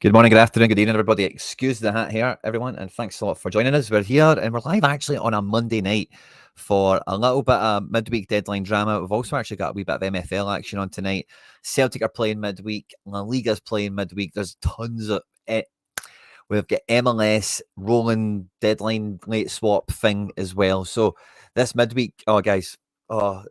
Good morning, good afternoon, good evening, everybody. Excuse the hat here, everyone, and thanks a lot for joining us. We're here and we're live actually on a Monday night for a little bit of midweek deadline drama. We've also actually got a wee bit of MFL action on tonight. Celtic are playing midweek, La Liga's playing midweek. There's tons of it. We've got MLS rolling deadline late swap thing as well. So this midweek, oh guys,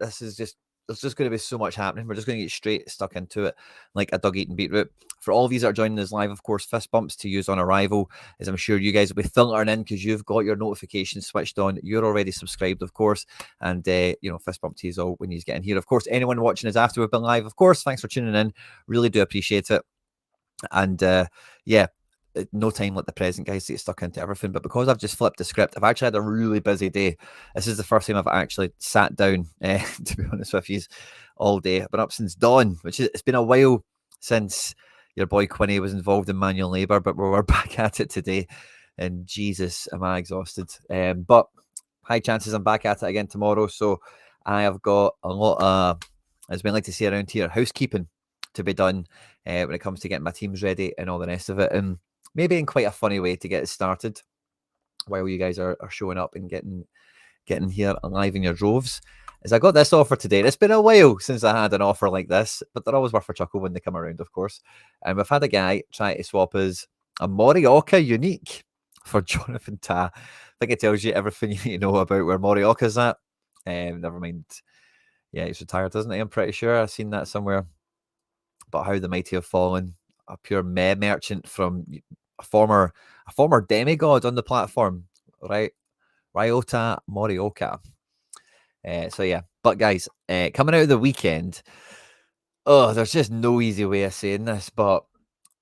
this is just there's just going to be so much happening. We're just going to get straight stuck into it like a dog eating beetroot. For all of you that are joining us live, of course, fist bumps to use on arrival, as I'm sure you guys will be filtering in because you've got your notifications switched on. You're already subscribed, of course, and fist bump to you all when you get in here. Of course, anyone watching us after we've been live, of course, thanks for tuning in. Really do appreciate it. And no time like the present, guys, to get stuck into everything. But because I've just flipped the script, I've actually had a really busy day. This is the first time I've actually sat down, to be honest with you, all day. I've been up since dawn, it's been a while since your boy Quinny was involved in manual labour, but we're back at it today. And Jesus, am I exhausted. But high chances I'm back at it again tomorrow. So I have got a lot of, as we like to say around here, housekeeping to be done when it comes to getting my teams ready and all the rest of it. And maybe in quite a funny way to get it started while you guys are showing up and getting here alive in your droves. As I got this offer today, it's been a while since I had an offer like this, but they're always worth a chuckle when they come around, of course. And we've had a guy try to swap us a Morioka unique for Jonathan Ta. I think it tells you everything you need to know about where Morioka's at. Never mind. Yeah, he's retired, doesn't he? I'm pretty sure I've seen that somewhere. But how the mighty have fallen. A pure meh merchant from a former demigod on the platform, right? Ryota Morioka. So yeah, but guys, coming out of the weekend, there's just no easy way of saying this, but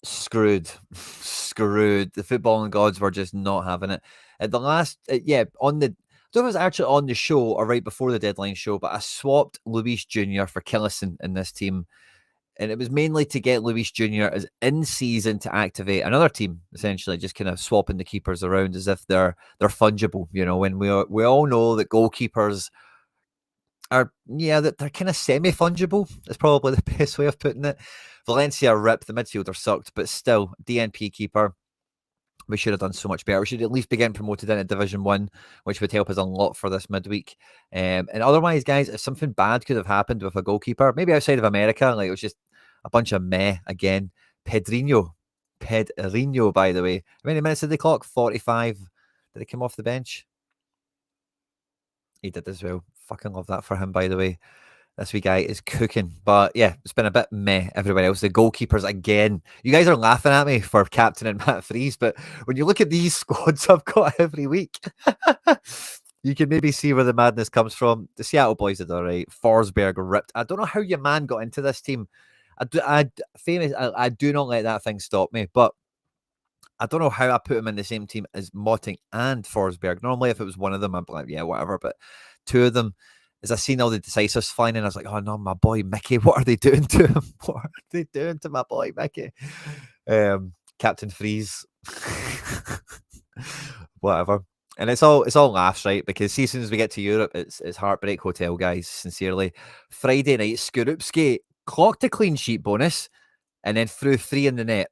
screwed. The footballing gods were just not having it. At the last, on the, I don't know if it was actually on the show or right before the deadline show, but I swapped Luis Jr. for Killison in this team. And it was mainly to get Luis Jr. as in season to activate another team, essentially, just kind of swapping the keepers around as if they're fungible. You know, when we all know that goalkeepers are, that they're kind of semi-fungible. Is probably the best way of putting it. Valencia ripped, the midfielder sucked, but still, DNP keeper. We should have done so much better. We should at least be getting promoted into Division 1, which would help us a lot for this midweek. And otherwise, guys, if something bad could have happened with a goalkeeper, maybe outside of America, like it was just a bunch of meh again. Pedrinho, by the way. How many minutes did they clock? 45. Did he come off the bench? He did as well. Fucking love that for him, by the way. This wee guy is cooking. But yeah, it's been a bit meh. Everybody else, the goalkeepers again. You guys are laughing at me for captain and Matt Freeze, but when you look at these squads I've got every week, you can maybe see where the madness comes from. The Seattle boys did all right. Forsberg ripped. I don't know how your man got into this team. I do not let that thing stop me, but I don't know how I put him in the same team as Motting and Forsberg. Normally, if it was one of them, I'd be like, yeah, whatever. But two of them, as I seen all the decisives flying in, I was like, oh no, my boy Mickey, what are they doing to him? What are they doing to my boy Mickey? Captain Freeze. Whatever. And it's all laughs, right? Because see, as soon as we get to Europe, it's Heartbreak Hotel, guys, sincerely. Friday night, Skorupski clocked a clean sheet bonus and then threw 3 in the net.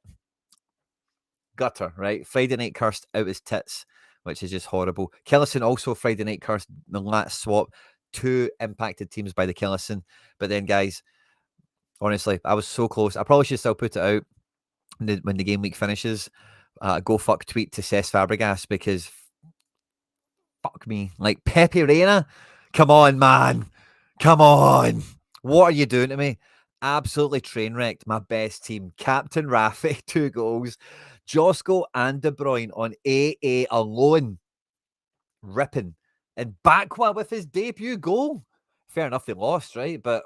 Gutter, right? Friday night cursed out his tits, which is just horrible. Killison also Friday night cursed the last swap. 2 impacted teams by the Killison. But then, guys, honestly, I was so close. I probably should still put it out when the game week finishes. Go fuck tweet to Cesc Fabregas because fuck me. Like Pepe Reina, come on, man. Come on. What are you doing to me? Absolutely train wrecked my best team. Captain Rafi, 2 goals. Josko and De Bruyne on AA alone. Ripping. And Bakwa with his debut goal. Fair enough, they lost, right? But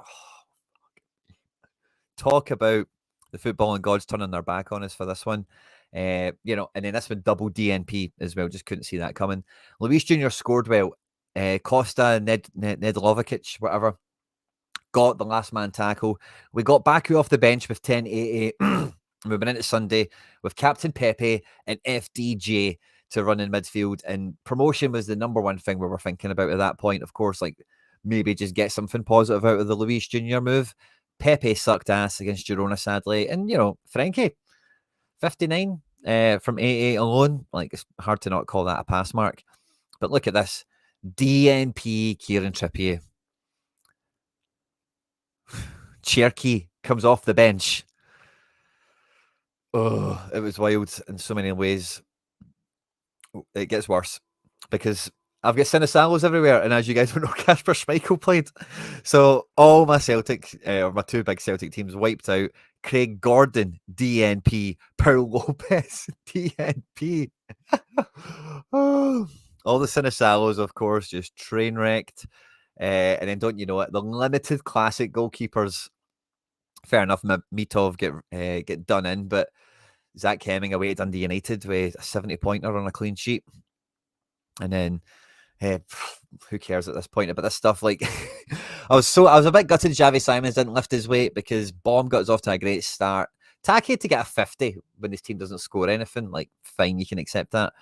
talk about the footballing gods turning their back on us for this one. And then this one double DNP as well. Just couldn't see that coming. Luis Jr. scored well. Costa, Nedlovic, whatever, got the last man tackle. We got Baku off the bench with 10 AA. We've been into Sunday with Captain Pepe and FDJ to run in midfield. And promotion was the number one thing we were thinking about at that point. Of course, like maybe just get something positive out of the Luis Jr. move. Pepe sucked ass against Girona, sadly. And, Frankie 59 from 88 alone. Like, it's hard to not call that a pass mark. But look at this. DNP Kieran Trippier. Cherky comes off the bench. Oh, it was wild in so many ways. It gets worse because I've got Sinisalos everywhere, and as you guys don't know, Kasper Schmeichel played. So all my Celtic, or my two big Celtic teams wiped out. Craig Gordon, DNP. Paul Lopez, DNP. Oh, all the Sinisalos, of course, just train wrecked. And then don't you know it, the limited classic goalkeepers. Fair enough, Mitov get done in, but Zach Hemming away at Dundee United with a 70-pointer on a clean sheet. And then who cares at this point about this stuff? Like, I was a bit gutted Javi Simons didn't lift his weight because Baum got us off to a great start. Tacky to get a 50 when his team doesn't score anything, like, fine, you can accept that.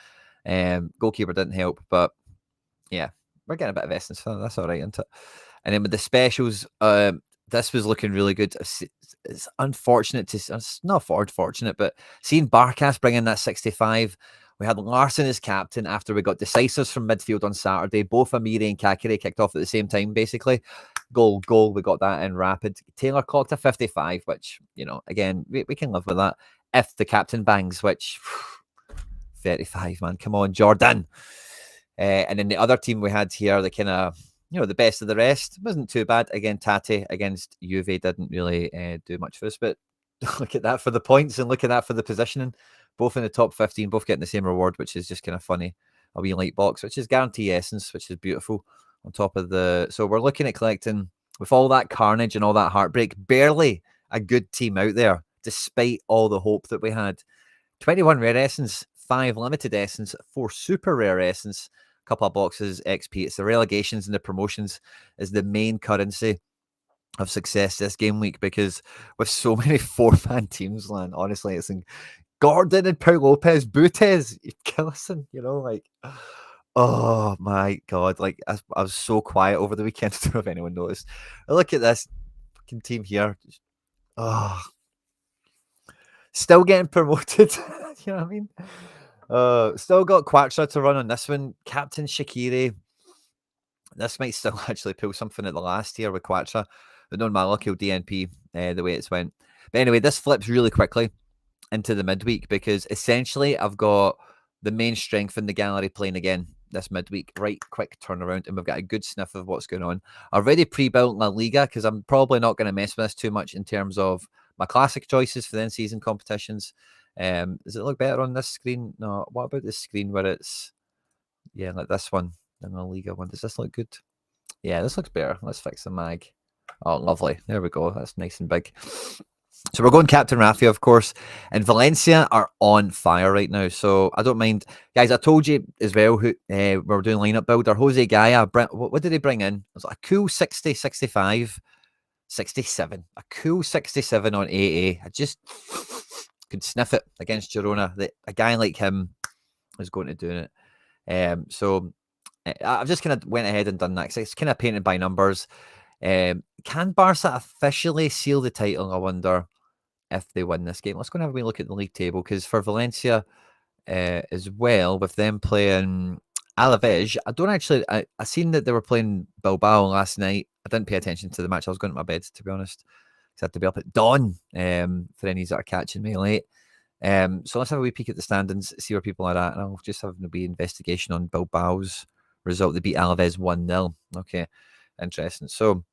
Goalkeeper didn't help, but yeah, we're getting a bit of essence. So that's all right, isn't it? And then with the specials, this was looking really good. It's unfortunate it's not fortunate, but seeing Barkas bring in that 65. We had Larson as captain after we got decisives from midfield on Saturday. Both Amiri and Kakere kicked off at the same time, basically. Goal. We got that in rapid. Taylor clocked a 55, which, you know, again, we can live with that. If the captain bangs, which 35, man, come on, Jordan. And then the other team we had here, the kind of, you know, the best of the rest, wasn't too bad. Again, Tate against Juve didn't really do much for us, but look at that for the points and look at that for the positioning. Both in the top 15, both getting the same reward, which is just kind of funny. A wee light box, which is guarantee essence, which is beautiful. On top of so we're looking at collecting, with all that carnage and all that heartbreak, barely a good team out there, despite all the hope that we had. 21 rare essence, 5 limited essence, 4 super rare essence, a couple of boxes XP. It's the relegations and the promotions is the main currency of success this game week, because with so many 4-man teams, man, honestly, it's Gordon and Paul Lopez, Butes, Killison, you know, like, oh my God, like, I was so quiet over the weekend. I don't know if anyone noticed. Look at this fucking team here. Oh, still getting promoted. You know what I mean? Still got Quaxra to run on this one. Captain Shaqiri. This might still actually pull something at the last year with Quaxra, but not my lucky DNP, the way it's went. But anyway, this flips really quickly into the midweek because essentially I've got the main strength in the gallery playing again this midweek. Right, quick turnaround, and we've got a good sniff of what's going on. I've already pre-built La Liga because I'm probably not going to mess with this too much in terms of my classic choices for the in-season competitions. Does it look better on this screen? No. What about this screen where it's, yeah, like this one, and the Liga one? Does this look good? Yeah, this looks better. Let's fix the mag. Oh, lovely. There we go. That's nice and big. So we're going Captain Rafi, of course, and Valencia are on fire right now. So I don't mind. Guys, I told you as well who we're doing lineup builder. Jose Gaia, what did he bring in? It was like a cool 60, 65, 67. A cool 67 on AA. I just could sniff it against Girona. A guy like him is going to do it. So I've just kind of went ahead and done that because it's kind of painted by numbers. Can Barca officially seal the title? I wonder if they win this game. Let's go and have a wee look at the league table, because for Valencia as well, with them playing Alaves, I seen that they were playing Bilbao last night. I didn't pay attention to the match. I was going to my bed, to be honest, because I had to be up at dawn for any that are catching me late. So let's have a wee peek at the standings, see where people are at, and I'll just have a wee investigation on Bilbao's result. They beat Alaves 1-0. Okay, interesting. So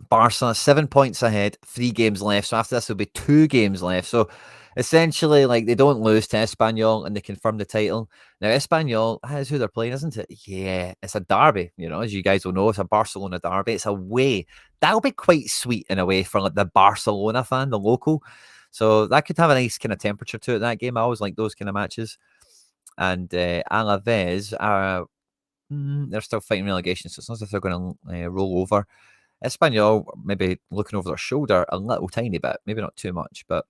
Barca 7 points ahead, 3 games left. So after this, there'll be 2 games left. So essentially, like, they don't lose to Espanyol and they confirm the title. Now, Espanyol is who they're playing, isn't it? Yeah, it's a derby. You know, as you guys will know, it's a Barcelona derby. It's away. That'll be quite sweet in a way for like the Barcelona fan, the local. So that could have a nice kind of temperature to it, that game. I always like those kind of matches. And Alaves are they're still fighting relegation, so it's not as if they're going to roll over. Espanyol maybe looking over their shoulder a little tiny bit, maybe not too much, but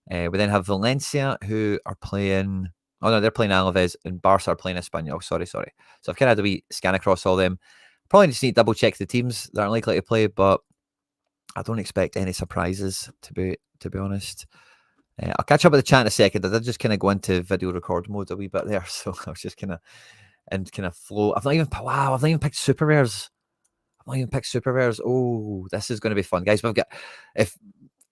we then have Valencia, who are playing. Oh no, they're playing Alaves, and Barca are playing Espanyol. Sorry. So I've kind of had a wee scan across all them. Probably just need to double check the teams that are likely to play, but I don't expect any surprises to be honest. I'll catch up with the chat in a second. I did just kind of go into video record mode a wee bit there, so I was just kind of flow. I've not even picked super rares. I've not even picked super rares. Oh, this is going to be fun, guys. We've got if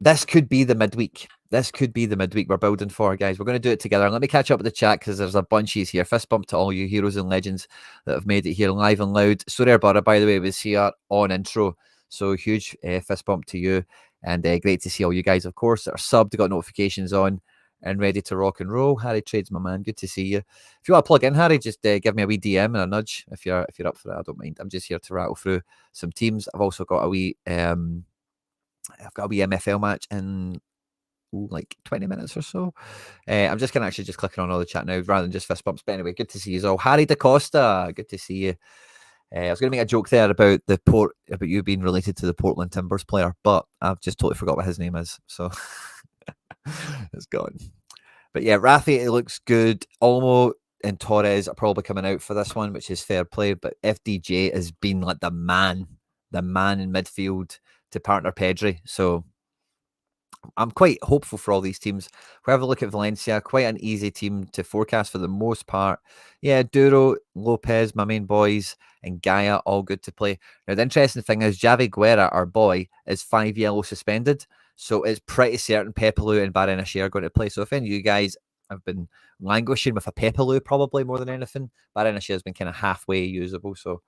this could be the midweek. This could be the midweek we're building for, guys. We're going to do it together. And let me catch up with the chat because there's a bunchies here. Fist bump to all you heroes and legends that have made it here live and loud. Sorare Butter, by the way, was here on intro. So huge fist bump to you. And great to see all you guys, of course, that are subbed, got notifications on and ready to rock and roll. Harry Trades, my man. Good to see you. If you want to plug in, Harry, just give me a wee DM and a nudge if you're up for it. I don't mind. I'm just here to rattle through some teams. I've also got a wee MFL match in like 20 minutes or so. I'm just gonna actually just clicking on all the chat now rather than just fist bumps. But anyway, good to see you all. Harry DaCosta, good to see you. I was going to make a joke there about about you being related to the Portland Timbers player, but I've just totally forgot what his name is. So it's gone. But yeah, Rafi, it looks good. Olmo and Torres are probably coming out for this one, which is fair play. But FDJ has been like the man in midfield to partner Pedri. So I'm quite hopeful for all these teams. If we have a look at Valencia, quite an easy team to forecast for the most part. Yeah, Duro, Lopez, my main boys, and Gaia, all good to play. Now, the interesting thing is Javi Guerra, our boy, is 5 yellow suspended. So it's pretty certain Pepelu and Barenashir are going to play. So if any of you guys have been languishing with a Pepelu probably more than anything, Barenashir has been kind of halfway usable. So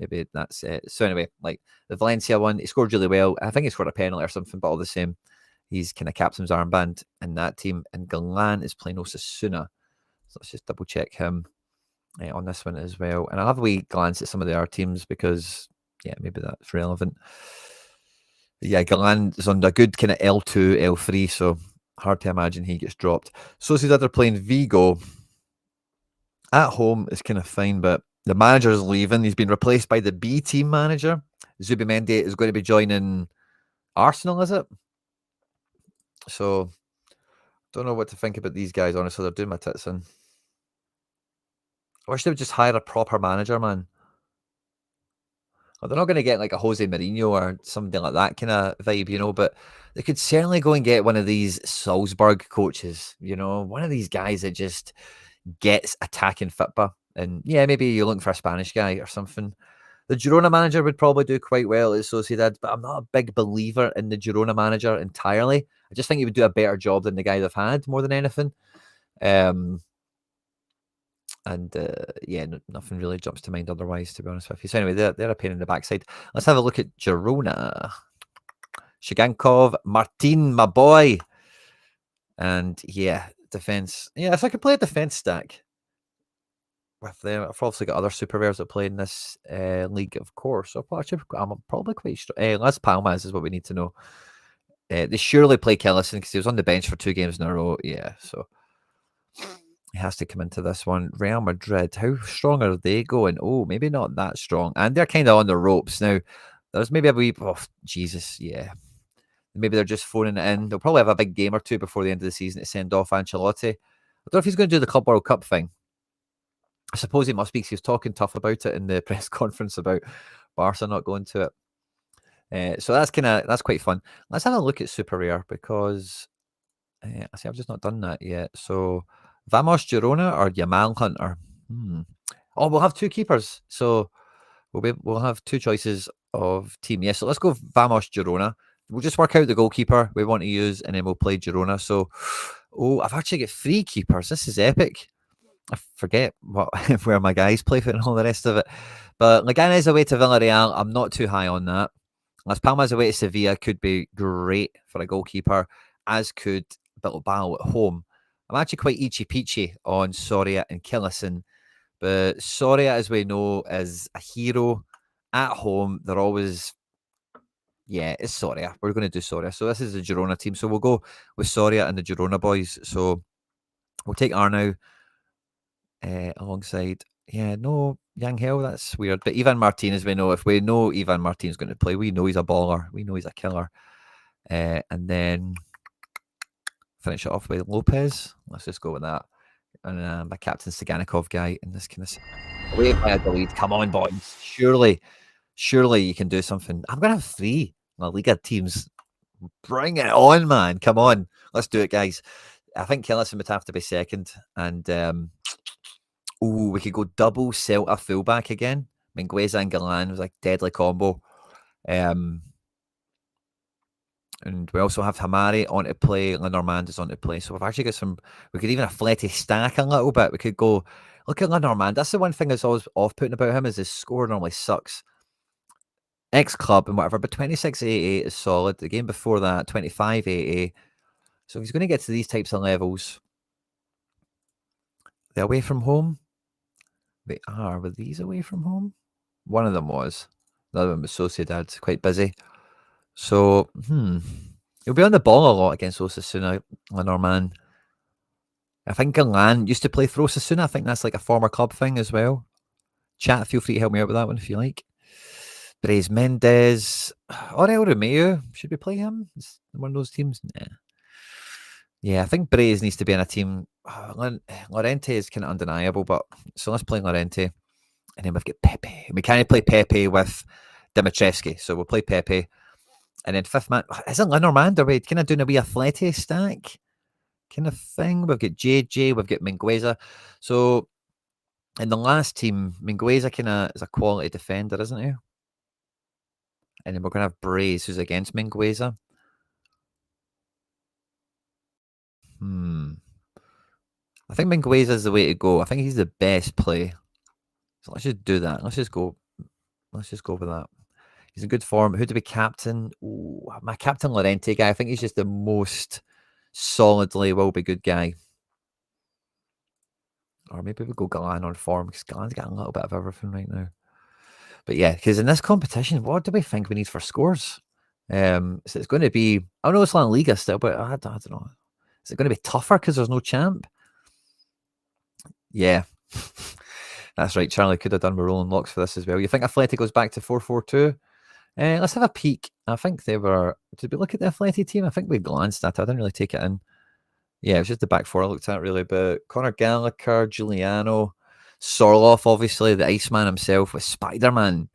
maybe that's it. So anyway, like the Valencia one, he scored really well. I think he scored a penalty or something, but all the same. He's kind of captain's armband in that team. And Galan is playing Osasuna. So let's just double check him on this one as well. And I'll have a wee glance at some of the other teams because, yeah, maybe that's relevant. Yeah, Galan is on a good kind of L2, L3. So hard to imagine he gets dropped. Sociedad are playing Vigo. At home is kind of fine, but the manager is leaving. He's been replaced by the B team manager. Zubimendi is going to be joining Arsenal, is it? So, don't know what to think about these guys, honestly. They're doing my tits in. I wish they would just hire a proper manager, man. Well, they're not going to get like a Jose Mourinho or something like that kind of vibe, you know, but they could certainly go and get one of these Salzburg coaches, you know, one of these guys that just gets attacking football. And yeah, maybe you're looking for a Spanish guy or something. The Girona manager would probably do quite well at Sociedad, but I'm not a big believer in the Girona manager entirely. I just think he would do a better job than the guy they've had more than anything. Yeah, nothing really jumps to mind otherwise, to be honest with you. So anyway, they're a pain in the backside. Let's have a look at Girona. Shigankov, Martin, my boy. And yeah, defense. Yeah, if I could play a defense stack with them, I've obviously got other super rares that play in this league, of course. So I'm probably quite strong. Las Palmas is what we need to know. They surely play Kellison because he was on the bench for 2 games in a row. Yeah, so he has to come into this one. Real Madrid, how strong are they going? Oh, maybe not that strong. And they're kind of on the ropes. Now, there's maybe a wee, oh, Jesus, yeah. Maybe they're just phoning it in. They'll probably have a big game or two before the end of the season to send off Ancelotti. I don't know if he's going to do the Club World Cup thing. I suppose he must be because he was talking tough about it in the press conference about Barca not going to it. So that's quite fun. Let's have a look at Super Rare because I see I've just not done that yet. So Vamos Girona or Yamal Hunter? Oh, we'll have 2 keepers. So we'll have 2 choices of team. Yeah, so let's go Vamos Girona. We'll just work out the goalkeeper we want to use and then we'll play Girona. So, I've actually got 3 keepers. This is epic. I forget where my guys play for and all the rest of it. But Leganes away to Villarreal, I'm not too high on that. Las Palmas away to Sevilla could be great for a goalkeeper, as could Bilbao at home. I'm actually quite itchy-peachy on Soria and Killison. But Soria, as we know, is a hero at home. They're always... Yeah, it's Soria. We're going to do Soria. So this is the Girona team. So we'll go with Soria and the Girona boys. So we'll take Arnau alongside... Yeah, no, Yangel, that's weird. But Ivan Martinez, we know. If we know Ivan Martinez going to play, we know he's a baller. We know he's a killer. And then finish it off with Lopez. Let's just go with that. And my captain Saganikov guy in this kind of... Away by the lead. Come on, boys. Surely you can do something. I'm going to have 3 La Liga teams. Bring it on, man. Come on. Let's do it, guys. I think Killison would have to be second. And, we could go double Celta fullback again. Mingueza and Galan was like deadly combo. And we also have Hamari on to play, Lenormand is on to play. So we've actually got some, we could even a Fletty stack a little bit. We could go, look at Lenormand. That's the one thing that's always off-putting about him is his score normally sucks. Ex-club and whatever, but 26-88 is solid. The game before that, 25-80. So if he's going to get to these types of levels, they're away from home. They are. Were these away from home? One of them was. The other one was Sociedad, quite busy. So, he'll be on the ball a lot against Osasuna, Lenormand. I think Galan used to play for Osasuna. I think that's like a former club thing as well. Chat, feel free to help me out with that one if you like. Braze Mendes. Aurel Romeo. Should we play him? Is one of those teams? Nah. Yeah, I think Braze needs to be in a team. Lorente is kind of undeniable, but so let's play Lorente. And then we've got Pepe. We can't play Pepe with Dimitrievski, so we'll play Pepe. And then fifth man, isn't Lenormand? Are we kind of doing a wee Athletic stack kind of thing? We've got JJ, we've got Mingueza. So in the last team, Mingueza kind of is a quality defender, isn't he? And then we're going to have Braze, who's against Mingueza. I think Mingueza is the way to go. I think he's the best play. So let's just do that. Let's just go with that. He's in good form. Who do we captain? Ooh, my captain Lorente guy. I think he's just the most solidly will be good guy. Or maybe we go Galan on form because Galan's got a little bit of everything right now. But yeah, because in this competition, what do we think we need for scores? So it's going to be, I know it's La Liga still, but I don't know. Is it going to be tougher because there's no champ? Yeah. That's right. Charlie could have done with rolling locks for this as well. You think Athletic goes back to 4-4-2? Let's have a peek. I think they were. Did we look at the Athletic team? I think we glanced at it. I didn't really take it in. Yeah, it was just the back four I looked at really. But Conor Gallagher, Giuliano, Sorloff, obviously the Iceman himself with Spider-Man.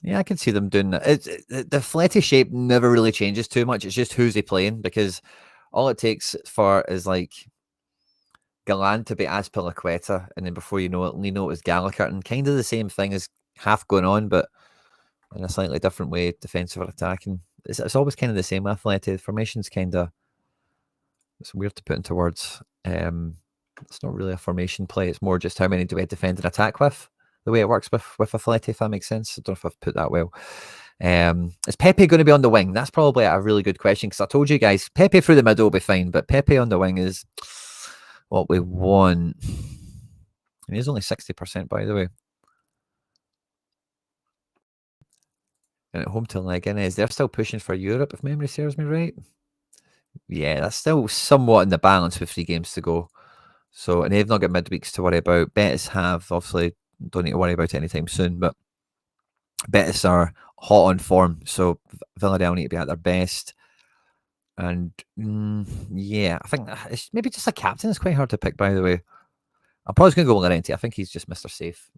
Yeah, I can see them doing that. The Fletty shape never really changes too much. It's just who's he playing because all it takes for is like Galan to be Azpilicueta, and then before you know it, Lino is Gallagher, and kind of the same thing is half going on, but in a slightly different way, defensive or attacking. It's always kind of the same Athletic. Formation's kind of, it's weird to put into words. It's not really a formation play. It's more just how many do we defend and attack with, the way it works with Athletic, if that makes sense. I don't know if I've put that well. Is Pepe going to be on the wing? That's probably a really good question because I told you guys, Pepe through the middle will be fine, but Pepe on the wing is what we want. And he's only 60%, by the way. And at home to Leganes, they're still pushing for Europe, if memory serves me right. Yeah, that's still somewhat in the balance with 3 games to go. So, and they've not got midweeks to worry about. Betis have, obviously, don't need to worry about it anytime soon, but Betis are hot on form. So, Villarreal need to be at their best. And yeah, I think it's maybe just a captain is quite hard to pick, by the way. I'm probably going to go Llorente. I think he's just Mr. Safe.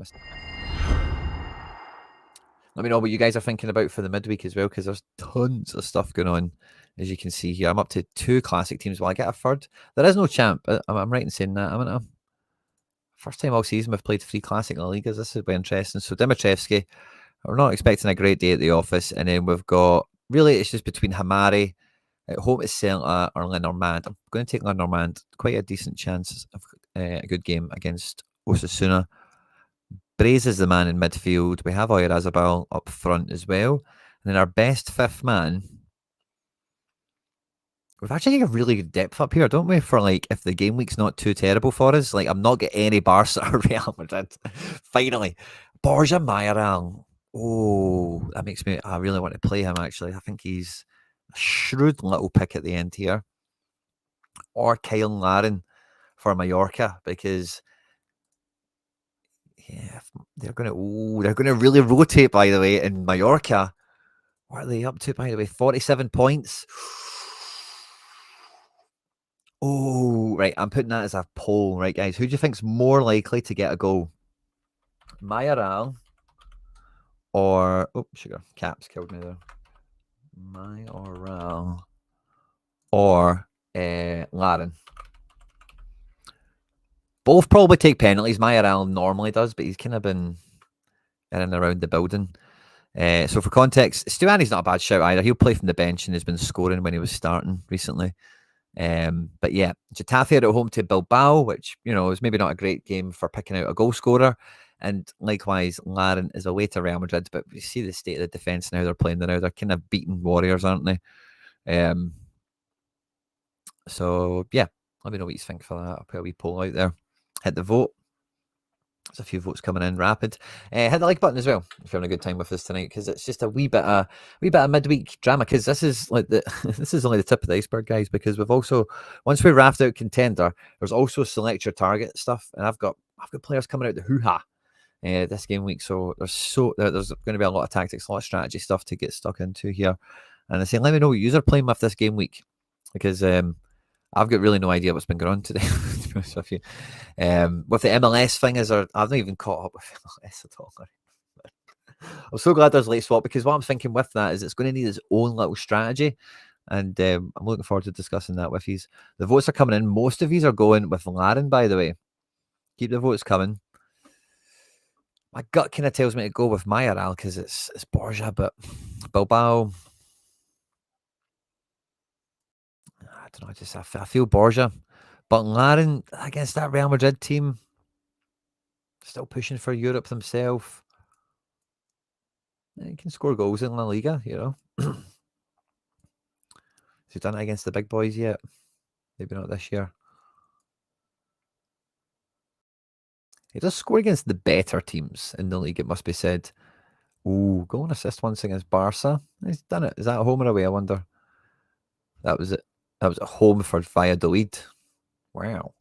Let me know what you guys are thinking about for the midweek as well, because there's tons of stuff going on, as you can see here. I'm up to 2 classic teams. Will I get a third? There is no champ. I'm right in saying that. I'm gonna first time all season we've played 3 classic La Ligas. This will be interesting. So Dimitrievski, we're not expecting a great day at the office, and then we've got really it's just between Hamari at home at Celta or Lenormand. I'm going to take Lenormand. Quite a decent chance of a good game against Osasuna. Braze is the man in midfield. We have Oyarzabal up front as well. And then our best 5th man. We've actually got a really good depth up here, don't we? For like, if the game week's not too terrible for us. Like, I'm not getting any Barca or Real Madrid. Finally. Borja Mayoral. Oh, that makes me, I really want to play him actually. I think he's a shrewd little pick at the end here. Or Kyle Larin for Mallorca because yeah, they're going to really rotate, by the way, in Mallorca. What are they up to, by the way? 47 points. Oh, right. I'm putting that as a poll, right, guys? Who do you think's more likely to get a goal? Mayoral or, oh, sugar, Caps killed me there. Mayoral or Laren. Both probably take penalties. Mayoral normally does, but he's kind of been in and around the building. So for context, Stuani's not a bad shout either. He'll play from the bench and has been scoring when he was starting recently. But yeah, Getafe are at home to Bilbao, which, you know, is maybe not a great game for picking out a goal scorer. And likewise, Laren is away to Real Madrid, but we see the state of the defence now they're playing. They're kind of beating Warriors, aren't they? So yeah, let me know what you think for that. I'll put a wee poll out there. Hit the vote. There's a few votes coming in rapid. Hit the like button as well if you're having a good time with us tonight, because it's just a wee bit of midweek drama. Because this is like this is only the tip of the iceberg, guys. Because we've also, once we raft out contender, there's also select your target stuff, and I've got players coming out the hoo ha this game week. So there's going to be a lot of tactics, a lot of strategy stuff to get stuck into here. And I say, let me know what you are playing with this game week, because I've got really no idea what's been going on today. To be honest with you, with the MLS thing, I've not even caught up with MLS at all. I'm so glad there's late swap, because what I'm thinking with that is it's going to need its own little strategy, and I'm looking forward to discussing that with you. The votes are coming in. Most of these are going with Laren, by the way. Keep the votes coming. My gut kind of tells me to go with Mayoral because it's Borja, but Bilbao. I don't know. I feel Borja, but Laren against that Real Madrid team, still pushing for Europe himself. He can score goals in La Liga, you know. Has he done it against the big boys yet? Maybe not this year. He does score against the better teams in the league, it must be said. Ooh, goal and assist once against Barca. He's done it. Is that home or away? I wonder. That was it. That was at home for Valladolid. Wow.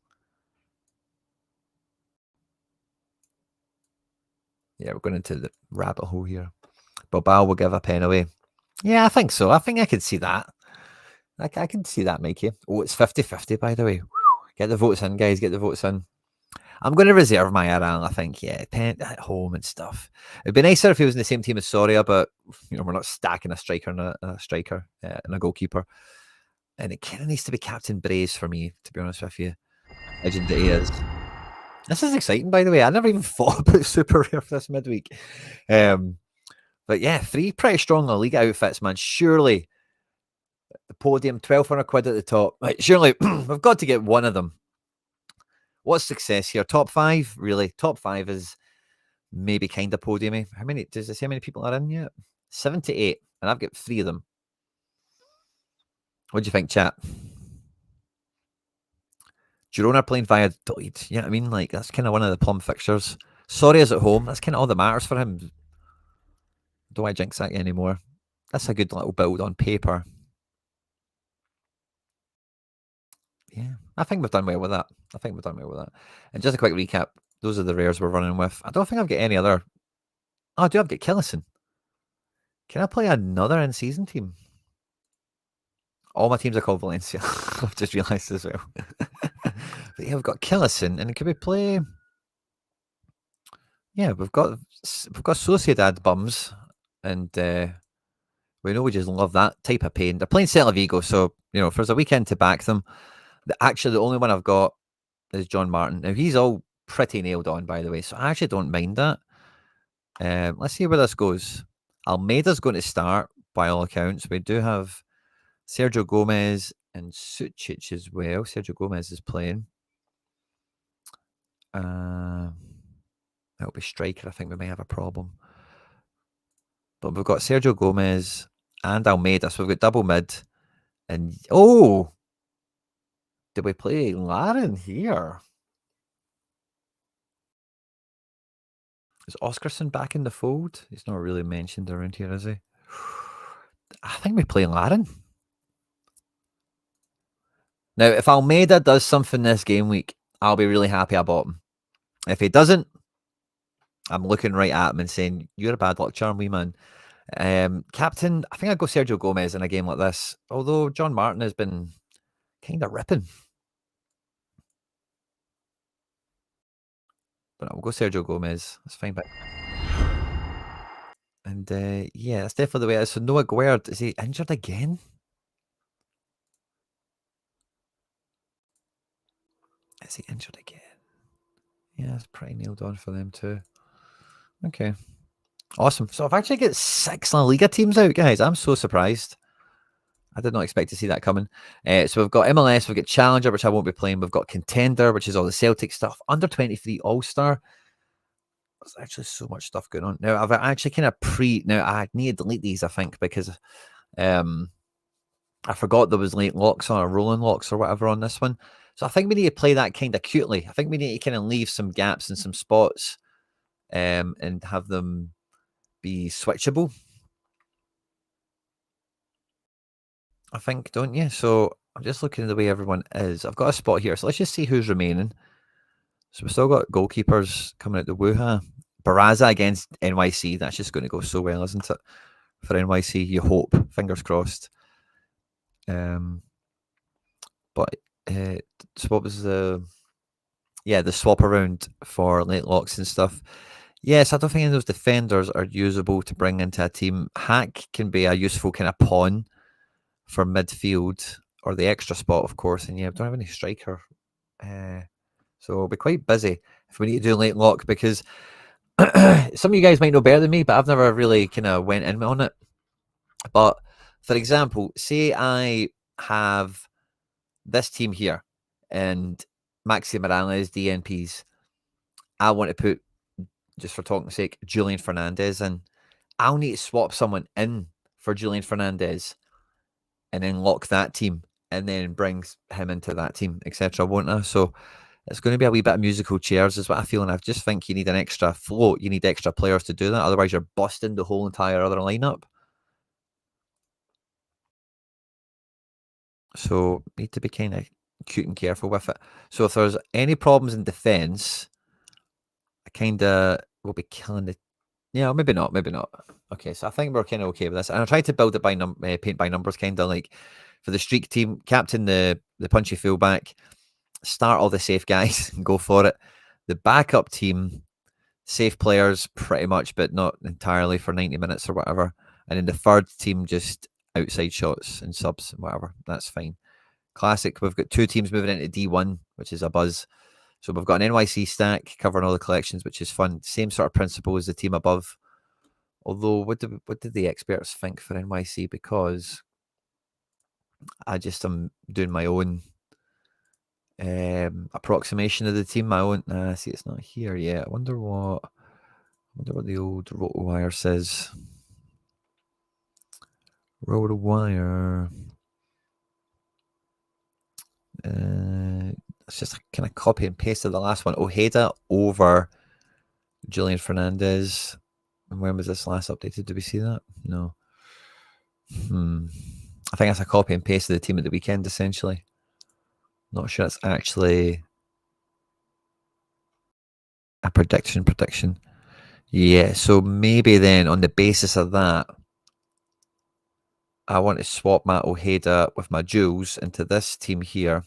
Yeah, we're going into the rabbit hole here. Bilbao will give a pen away. Yeah, I think so. I think I could see that. I can see that, Mikey. Oh, it's 50-50, by the way. Get the votes in, guys. Get the votes in. I'm going to reserve my Aran, I think. Yeah, pen at home and stuff. It'd be nicer if he was in the same team as Sorare, but you know, we're not stacking a striker and a goalkeeper. And it kind of needs to be Captain Brace for me, to be honest with you. Legend that he is. This is exciting, by the way. I never even thought about Super Rare for this midweek. But yeah, 3 pretty strong La Liga outfits, man. Surely the podium, 1,200 quid at the top. Right, surely we've got to get one of them. What's success here? Top 5? Really? Top 5 is maybe kind of podium. How many? Does it say how many people are in yet? 78. And I've got 3 of them. What do you think, chat? Girona are playing Valladolid. You know what I mean? Like, that's kind of one of the plum fixtures. Sorry is at home. That's kind of all that matters for him. Don't I jinx that anymore? That's a good little build on paper. Yeah, I think we've done well with that. And just a quick recap. Those are the rares we're running with. I don't think I've got any other. Oh, I do. I've got Killison. Can I play another in-season team? All my teams are called Valencia. I've just realised as well. But yeah, we've got Killison, and can we play? Yeah, we've got Sociedad bums, and we know we just love that type of pain. They're playing Celta Vigo, so you know, if there's a weekend to back them, actually the only one I've got is John Martin. Now he's all pretty nailed on, by the way, so I actually don't mind that. Let's see where this goes. Almeida's going to start by all accounts. We do have Sergio Gomez and Sucic as well. Sergio Gomez is playing. That'll be striker. I think we may have a problem. But we've got Sergio Gomez and Almeida, so we've got double mid. And oh, did we play Laren here? Is Oscarson back in the fold? He's not really mentioned around here, is he? I think we play Laren. Now, if Almeida does something this game week, I'll be really happy I bought him. If he doesn't, I'm looking right at him and saying, you're a bad luck charm, wee man. Captain, I think I'd go Sergio Gomez in a game like this, although John Martin has been kind of ripping. But I'll go Sergio Gomez. That's fine. But And yeah, that's definitely the way it is. So Noah Guerd, is he injured again? Is he injured again? Yeah, it's pretty nailed on for them too. Okay. Awesome. So I've actually got 6 La Liga teams out, guys. I'm so surprised. I did not expect to see that coming. So we've got MLS, we've got Challenger, which I won't be playing. We've got Contender, which is all the Celtic stuff. Under 23 All Star. There's actually so much stuff going on. Now, I've actually kind of now I need to delete these, I think, because I forgot there was late locks or rolling locks or whatever on this one. So I think we need to play that kind of cutely. I think we need to kind of leave some gaps and some spots and have them be switchable. I think, don't you? So I'm just looking at the way everyone is. I've got a spot here. So let's just see who's remaining. So we've still got goalkeepers coming out the Wuha. Baraza against NYC. That's just going to go so well, isn't it? For NYC, you hope. Fingers crossed. But so what was the swap around for late locks and stuff? Yes, I don't think any of those defenders are usable to bring into a team. Hack can be a useful kind of pawn for midfield or the extra spot, of course. And yeah, we don't have any striker. So we'll be quite busy if we need to do late lock because some of you guys might know better than me, but I've never really kind of went in on it. But for example, say I have this team here and Maxi Morales, DNPs. I want to put, just for talking sake, Julian Fernandez in. I'll need to swap someone in for Julian Fernandez and then lock that team and then bring him into that team, etc. Won't I? So it's going to be a wee bit of musical chairs is what I feel. And I just think you need an extra float. You need extra players to do that. Otherwise, you're busting the whole entire other lineup. So need to be kind of cute and careful with it. So if there's any problems in defence, I kind of will be killing the. Yeah, maybe not. Maybe not. Okay, so I think we're kind of okay with this. And I tried to build it by paint by numbers, kind of like for the streak team, captain the punchy fullback, start all the safe guys and go for it. The backup team, safe players pretty much, but not entirely for 90 minutes or whatever. And then the third team, just outside shots and subs and whatever. That's fine. Classic. We've got 2 teams moving into D1, which is a buzz. So we've got an NYC stack covering all the collections, which is fun. Same sort of principle as the team above. Although, what did the experts think for NYC? Because I just am doing my own approximation of the team. My own. See, it's not here yet. I wonder what the old RotoWire says. RotoWire. It's just kind of copy and paste of the last one. Ojeda over Julian Fernandez. And when was this last updated? Did we see that? No. I think that's a copy and paste of the team at the weekend, essentially. Not sure it's actually a prediction. Yeah, so maybe then on the basis of that, I want to swap my Ojeda with my Jules into this team here.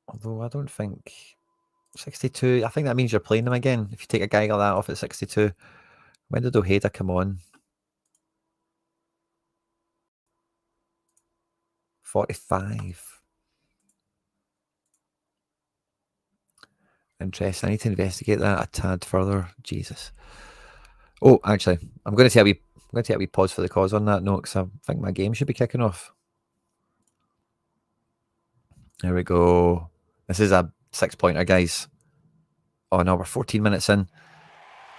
Although I don't think 62, I think that means you're playing them again. If you take a guy like that off at 62. When did Ojeda come on? 45. Interesting. I need to investigate that a tad further. Jesus. Oh, actually, I'm going to take a wee pause for the cause on that note because I think my game should be kicking off. There we go. This is a 6-pointer, guys. Oh no, we're 14 minutes in.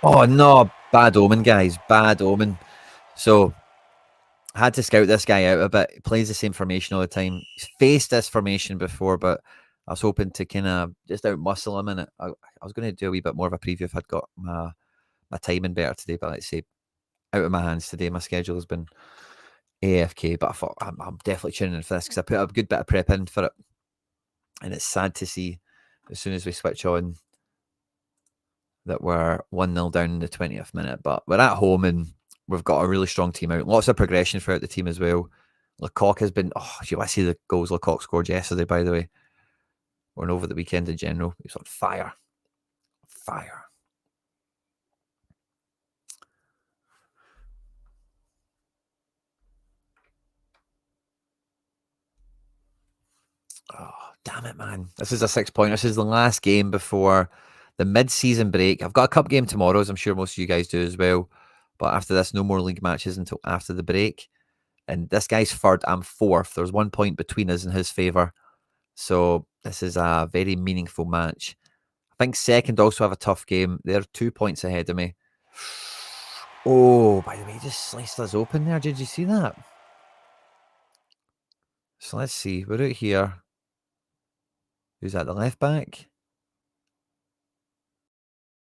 Oh no, bad omen, guys. Bad omen. So I had to scout this guy out a bit. He plays the same formation all the time. He's faced this formation before, but I was hoping to kind of just out muscle him in it. I was going to do a wee bit more of a preview if I'd got my timing better today, but let's say out of my hands today. My schedule has been AFK, but I thought I'm definitely tuning in for this because I put a good bit of prep in for it. And it's sad to see as soon as we switch on that we're 1-0 down in the 20th minute. But we're at home and we've got a really strong team out. Lots of progression throughout the team as well. Lecoq has been, you want to see the goals Lecoq scored yesterday, by the way, or over the weekend in general. He was on fire. Oh, damn it, man. This is a 6-pointer. This is the last game before the mid-season break. I've got a cup game tomorrow, as I'm sure most of you guys do as well. But after this, no more league matches until after the break. And this guy's third, I'm fourth. There's 1 point between us in his favour. So this is a very meaningful match. I think second also have a tough game. They're 2 points ahead of me. Oh, by the way, he just sliced us open there. Did you see that? So let's see. We're out here. Who's at the left back?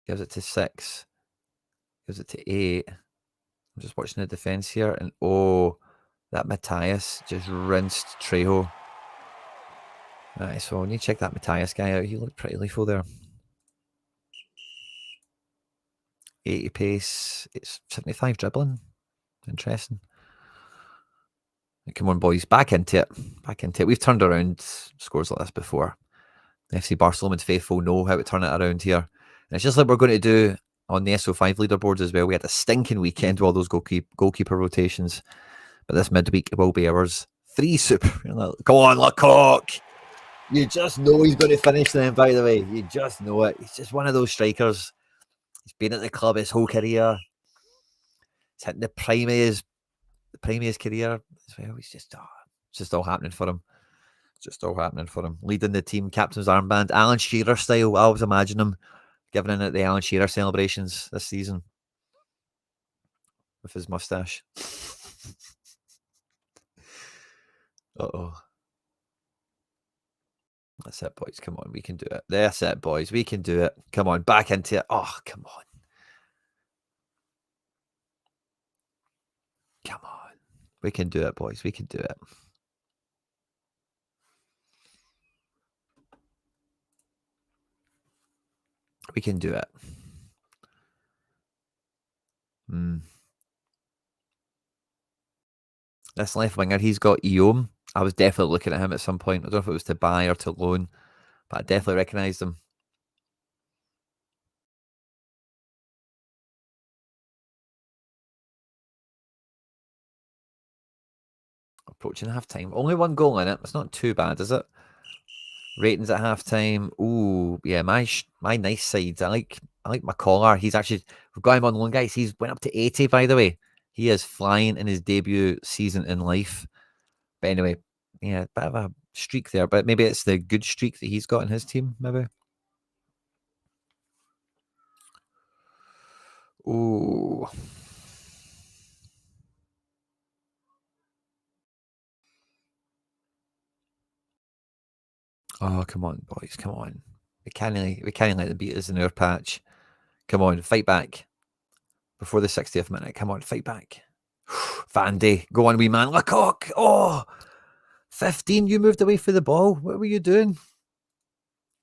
Gives it to 6. Gives it to 8. I'm just watching the defence here. And oh, that Matthias just rinsed Trejo. Right, so I need to check that Matthias guy out. He looked pretty lethal there. 80 pace. It's 75 dribbling. Interesting. Come on, boys. Back into it. Back into it. We've turned around scores like this before. FC Barcelona's faithful know how to turn it around here. And it's just like we're going to do on the SO5 leaderboards as well. We had a stinking weekend with all those goalkeeper rotations. But this midweek will be ours. 3 super. Go on, Lecoq. You just know he's going to finish them, by the way. You just know it. He's just one of those strikers. He's been at the club his whole career. He's hitting the prime of his career as well. It's just all happening for him. Just all happening for him. Leading the team, captain's armband, Alan Shearer style. I always imagine him giving in at the Alan Shearer celebrations this season with his mustache. Uh-oh. That's it, boys. Come on, we can do it. That's it, boys. We can do it. Come on, back into it. Oh, come on. Come on. We can do it, boys. We can do it. We can do it. This left winger, he's got Eom. I was definitely looking at him at some point. I don't know if it was to buy or to loan, but I definitely recognised him. Approaching half time. Only 1 goal in it. It's not too bad, is it? Ratings at half time. Ooh, yeah, my nice sides. I like McCollar. He's actually, we've got him on loan, guys. He's went up to 80, by the way. He is flying in his debut season in life. But anyway, yeah, bit of a streak there. But maybe it's the good streak that he's got in his team, maybe. Ooh. Oh, come on, boys. Come on. We can't let them beat us in our patch. Come on, fight back. Before the 60th minute. Come on, fight back. Vandy, go on, wee man. Lecoq. Oh, 15. You moved away for the ball. What were you doing?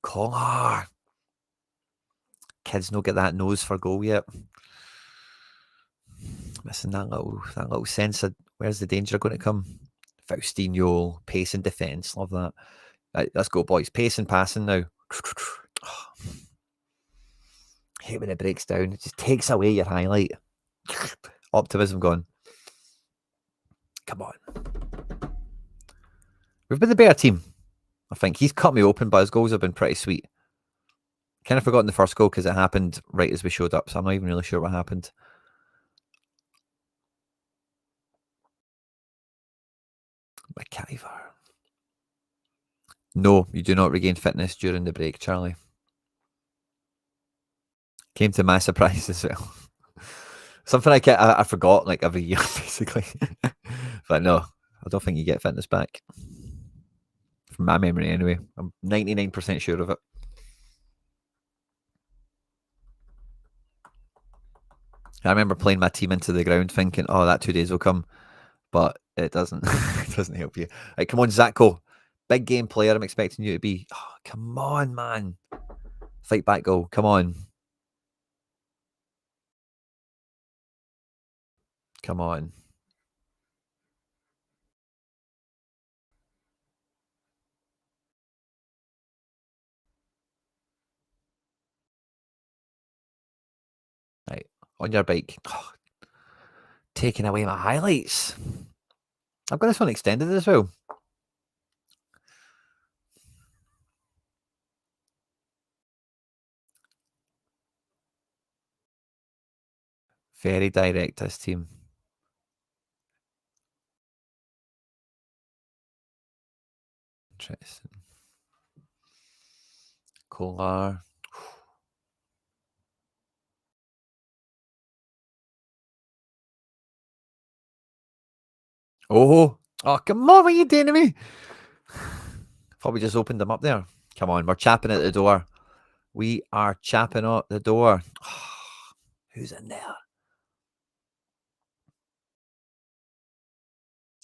Collar. Kids don't get that nose for goal yet. Missing that little sense of where's the danger going to come. Faustino, pace and defence. Love that. Right, let's go, boys. Pace and passing now. Hate when it breaks down. It just takes away your highlight. Optimism gone. Come on. We've been the better team. I think he's cut me open, but his goals have been pretty sweet. Kind of forgotten the first goal because it happened right as we showed up, so I'm not even really sure what happened. McIver. No, you do not regain fitness during the break, Charlie. Came to my surprise as well. Something I forgot like every year, basically. But no, I don't think you get fitness back. From my memory, anyway. I'm 99% sure of it. I remember playing my team into the ground thinking, oh, that 2 days will come. But it doesn't. It doesn't help you. Right, come on, Zacko. Big game player I'm expecting you to be. Oh, come on, man. Fight back goal. Come on. Come on. Right, on your bike. Oh, taking away my highlights. I've got this one extended as well. Very direct, this team. Interesting. Kolar. Oh, come on, what are you doing to me? Probably just opened them up there. Come on, we're chapping at the door. We are chapping at the door. Who's in there?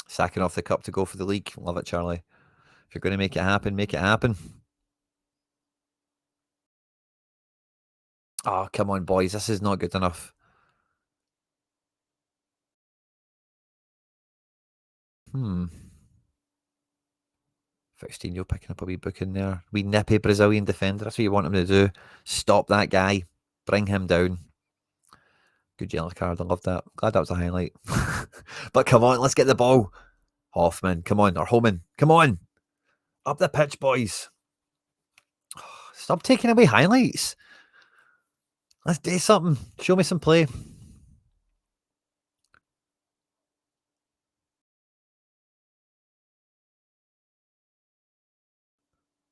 Sacking off the cup to go for the league. Love it, Charlie. If you're going to make it happen, make it happen. Oh, come on, boys. This is not good enough. Fixtino picking up a wee book in there. Wee nippy Brazilian defender. That's what you want him to do. Stop that guy. Bring him down. Good yellow card. I love that. Glad that was a highlight. But come on, let's get the ball. Hoffman, come on. Or Homan, come on. Up the pitch, boys. Stop taking away highlights. Let's do something. Show me some play.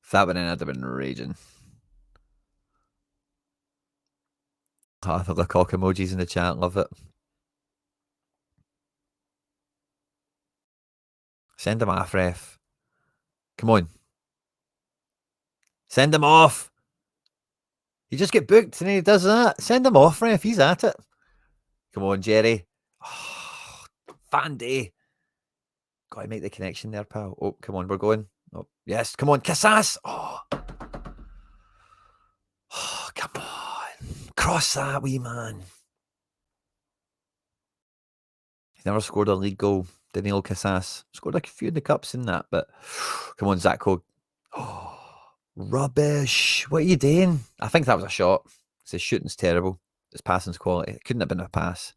If that went in, I'd have been raging. Oh, the cock emojis in the chat. Love it. Send him off, ref. Come on. Send him off. You just get booked and he does that. Send him off, ref. He's at it. Come on, Jerry. Oh, Vandy. Got to make the connection there, pal. Oh, come on. We're going. Oh, yes. Come on. Casas. Oh, come on. Cross that wee man. He's never scored a league goal. Daniel Casas. Scored a few in the cups in that, but come on, Zachko. Oh, rubbish. What are you doing? I think that was a shot. His shooting's terrible. His passing's quality. It couldn't have been a pass.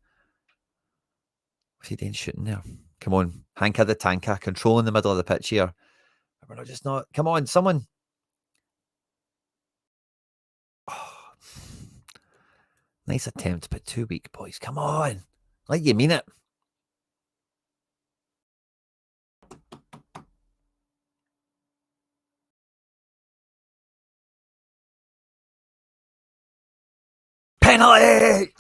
What's he doing shooting there? Come on. Hanka the tanker. Controlling the middle of the pitch here. We're not just not. Come on, someone. Oh. Nice attempt, but too weak, boys. Come on. Like you mean it. Penalty!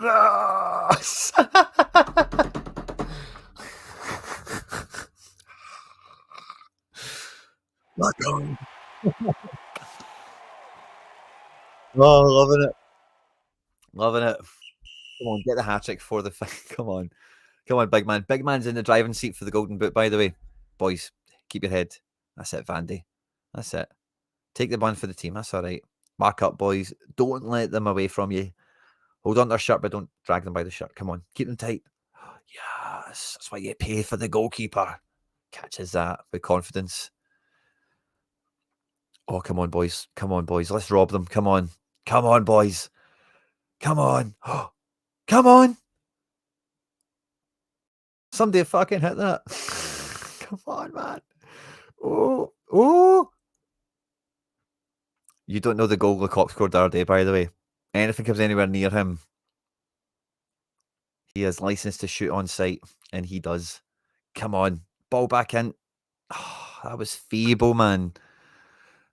Not going. Oh, loving it. Loving it. Come on, get the hat trick for the Come on. Come on, big man. Big man's in the driving seat for the golden boot, by the way. Boys, keep your head. That's it, Vandy. That's it. Take the one for the team. That's all right. Mark up, boys. Don't let them away from you. Hold on to their shirt, but don't drag them by the shirt. Come on. Keep them tight. Yes. That's why you pay for the goalkeeper. Catches that with confidence. Oh, come on, boys. Come on, boys. Let's rob them. Come on. Come on, boys. Come on. Come on. Somebody fucking hit that. Come on, man. Oh. You don't know the goal Lecoq scored the other day, by the way. Anything comes anywhere near him, he has license to shoot on sight, and he does. Come on. Ball back in. Oh, that was feeble, man.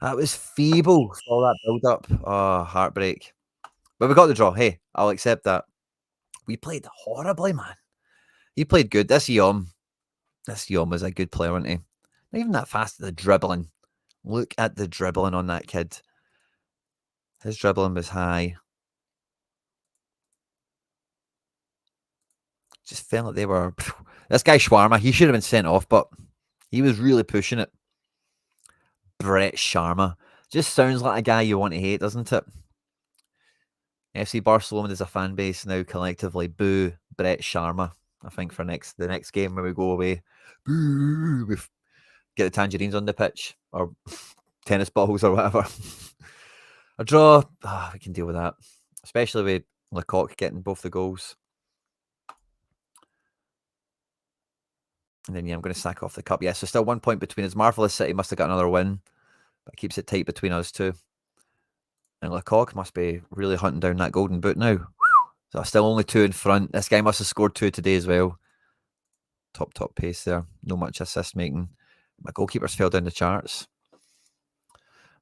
That was feeble for all that build-up. Oh, heartbreak. But we got the draw. Hey, I'll accept that. We played horribly, man. He played good. This Yom was a good player, wasn't he? Not even that fast at the dribbling. Look at the dribbling on that kid. His dribbling was high. Just felt like they were... This guy Shawarma, he should have been sent off, but he was really pushing it. Brett Sharma. Just sounds like a guy you want to hate, doesn't it? FC Barcelona is a fan base now collectively. Boo Brett Sharma. I think for the next game when we go away. Boo. We get the tangerines on the pitch or tennis balls or whatever. A draw. We can deal with that. Especially with Lecoq getting both the goals. And then, I'm going to sack off the cup. Yeah, so still 1 point between us. Marvelous City must have got another win. That keeps it tight between us two. And Lecoq must be really hunting down that golden boot now. Is So still only 2 in front. This guy must have scored 2 today as well. Top pace there. No much assist making. My goalkeepers fell down the charts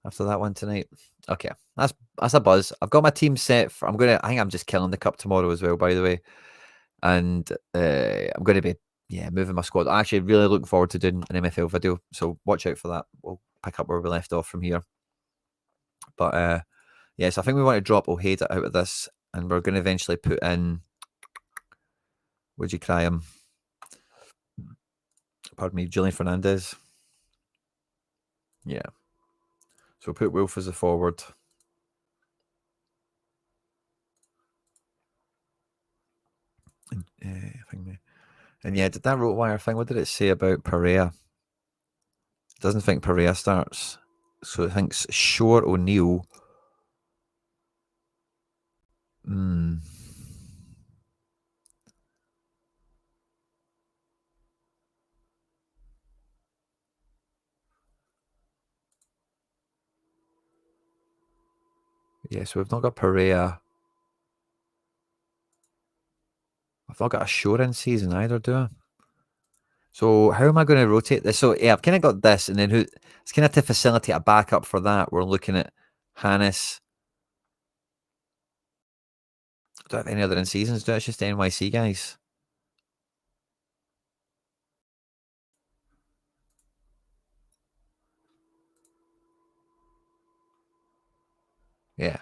after that one tonight. Okay, that's a buzz. I've got my team set for. I think I'm just killing the cup tomorrow as well, by the way. And I'm going to be moving my squad. I actually really looking forward to doing an MFL video, so watch out for that. We'll pick up where we left off from here. But so I think we want to drop Ojeda out of this, and we're going to eventually put in. Would you cry him? Pardon me, Julian Fernandez. Yeah. So we'll put Wolf as a forward. And yeah, did that Rotwire thing, what did it say about Pereira? It doesn't think Pereira starts. So it thinks Shore O'Neill. Yeah, so we've not got Pereira. I've not got a Shore in season either, do I? So how am I going to rotate this? So yeah, I've kind of got this, and then it's kind of to facilitate a backup for that. We're looking at Hannes. Do I have any other in seasons? Do I? It's just NYC guys. Yeah.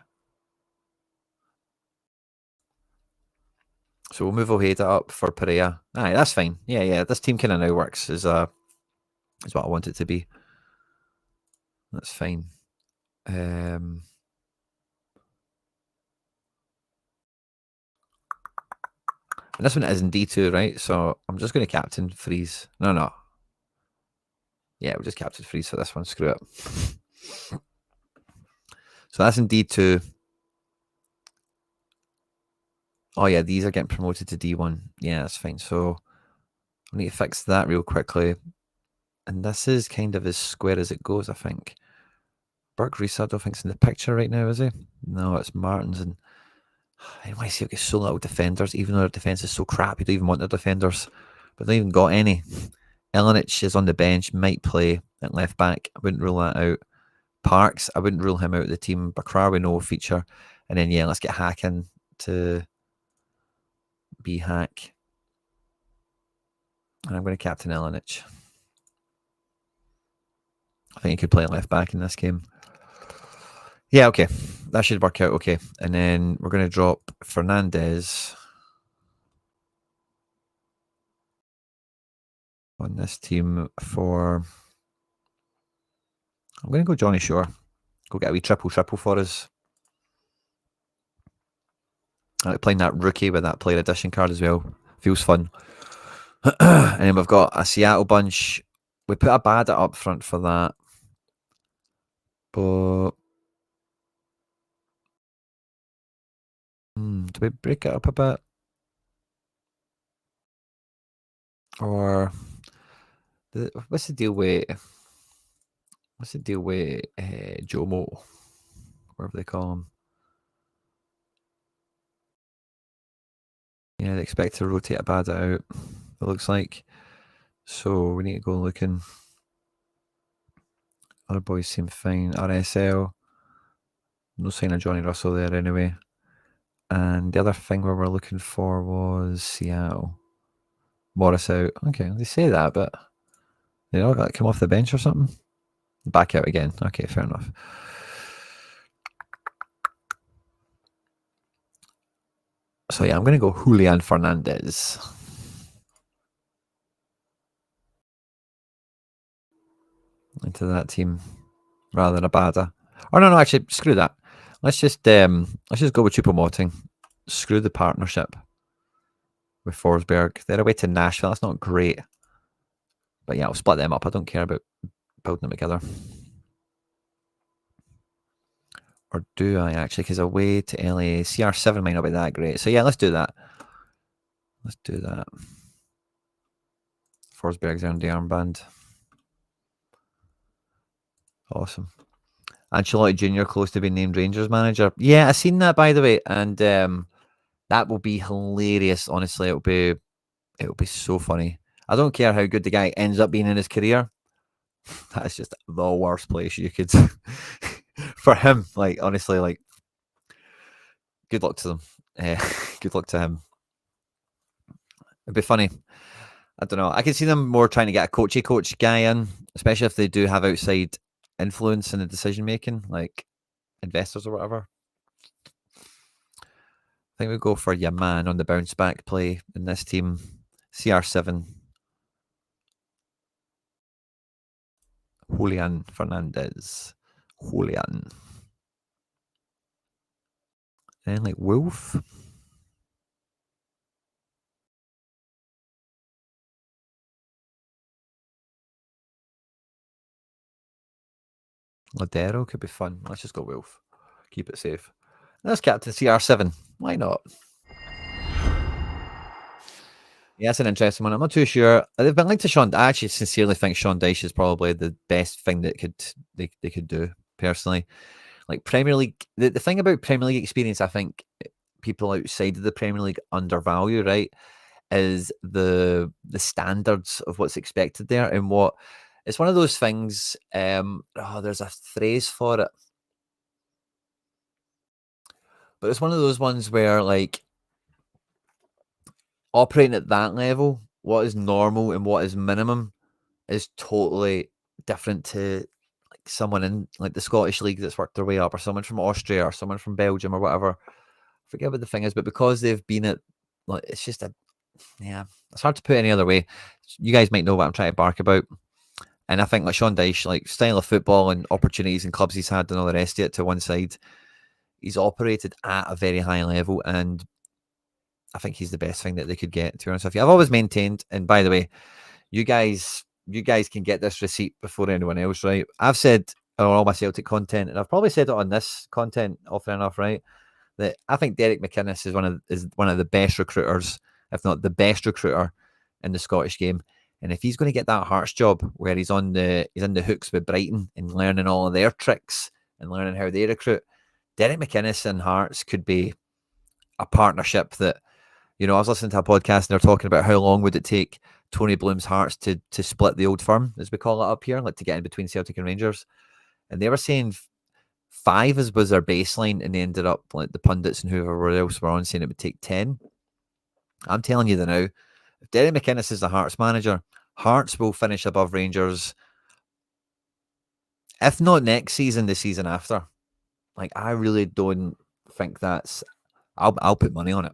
So we'll move Ojeda up for Pereira. Aye, that's fine. Yeah. This team kind of now works is what I want it to be. That's fine. And this one is in D2, right? So I'm just going to captain Freeze. No. Yeah, we'll just captain Freeze for this one. Screw it. So that's in D2. Oh, yeah, these are getting promoted to D1. Yeah, that's fine. So I need to fix that real quickly. And this is kind of as square as it goes, I think. Burke Reese, I don't think he's in the picture right now, is he? No, it's Martins. And NYC have got so little defenders, even though their defence is so crap. You don't even want their defenders. But they don't even got any. Elenic is on the bench, might play at left back. I wouldn't rule that out. Parks, I wouldn't rule him out of the team. Bakrar, we know, feature. And then, let's get Hack in to be Hack. And I'm going to captain Elenic. I think he could play left back in this game. Yeah, okay. That should work out okay. And then we're going to drop Fernandez on this team for... I'm going to go Johnny Shore. Go get a wee triple for us. I like playing that rookie with that player edition card as well. Feels fun. And then we've got a Seattle bunch. We put a Bada up front for that. But... do we break it up a bit? Or... What's the deal with Jomo? Whatever they call him. Yeah, they expect to rotate a Bada out, it looks like. So we need to go looking. Other boys seem fine. RSL. No sign of Johnny Russell there anyway. And the other thing we were looking for was Seattle. Morris out. Okay, they say that, but they all got to come off the bench or something. Back out again. Okay, fair enough. So yeah, I'm going to go Julian Fernandez. Into that team rather than a Bada. Oh no, actually, screw that. Let's just go with Choupo-Moting. Screw the partnership with Forsberg. They're away to Nashville. That's not great. But yeah, I'll split them up. I don't care about building them together. Or do I actually? Because away to LA, CR7 might not be that great. So yeah, let's do that. Forsberg's earned the armband. Awesome. Ancelotti Jr. close to being named Rangers manager. Yeah, I seen that, by the way. And That will be hilarious. Honestly, it'll be so funny. I don't care how good the guy ends up being in his career. That's just the worst place you could for him. Like honestly, like good luck to them. Good luck to him. It'd be funny. I don't know. I can see them more trying to get a coach guy in, especially if they do have outside influence in the decision making, like investors or whatever. I think we go for your man on the bounce back play in this team. CR7. Julian Fernandez. Julian. And like Wolf. Ladero could be fun. Let's just go Wolf. Keep it safe. That's captain CR7. Why not? Yeah, that's an interesting one. I'm not too sure. They've been linked to Sean. I actually sincerely think Sean Dyche is probably the best thing that they could do personally. Like Premier League, the thing about Premier League experience, I think people outside of the Premier League undervalue, right, is the standards of what's expected there and what it's one of those things. There's a phrase for it, but it's one of those ones where like operating at that level, what is normal and what is minimum is totally different to like someone in like the Scottish League that's worked their way up, or someone from Austria, or someone from Belgium, or whatever. I forget what the thing is, but because they've been at like it's just it's hard to put any other way. You guys might know what I'm trying to bark about. And I think like Sean Dyche, like style of football and opportunities and clubs he's had and all the rest of it to one side, he's operated at a very high level, and I think he's the best thing that they could get. To be honest with you, I've always maintained. And by the way, you guys can get this receipt before anyone else, right? I've said on all my Celtic content, and I've probably said it on this content often enough, right? That I think Derek McInnes is one of the best recruiters, if not the best recruiter in the Scottish game. And if he's going to get that Hearts job where he's in the hooks with Brighton and learning all of their tricks and learning how they recruit, Derek McInnes and Hearts could be a partnership that, you know, I was listening to a podcast and they're talking about how long would it take Tony Bloom's Hearts to split the old firm, as we call it up here, like to get in between Celtic and Rangers. And they were saying 5 was their baseline, and they ended up, like the pundits and whoever else were on, saying it would take 10. I'm telling you that now, if Derek McInnes is the Hearts manager, Hearts will finish above Rangers, if not next season, the season after. Like, I really don't think that's. I'll put money on it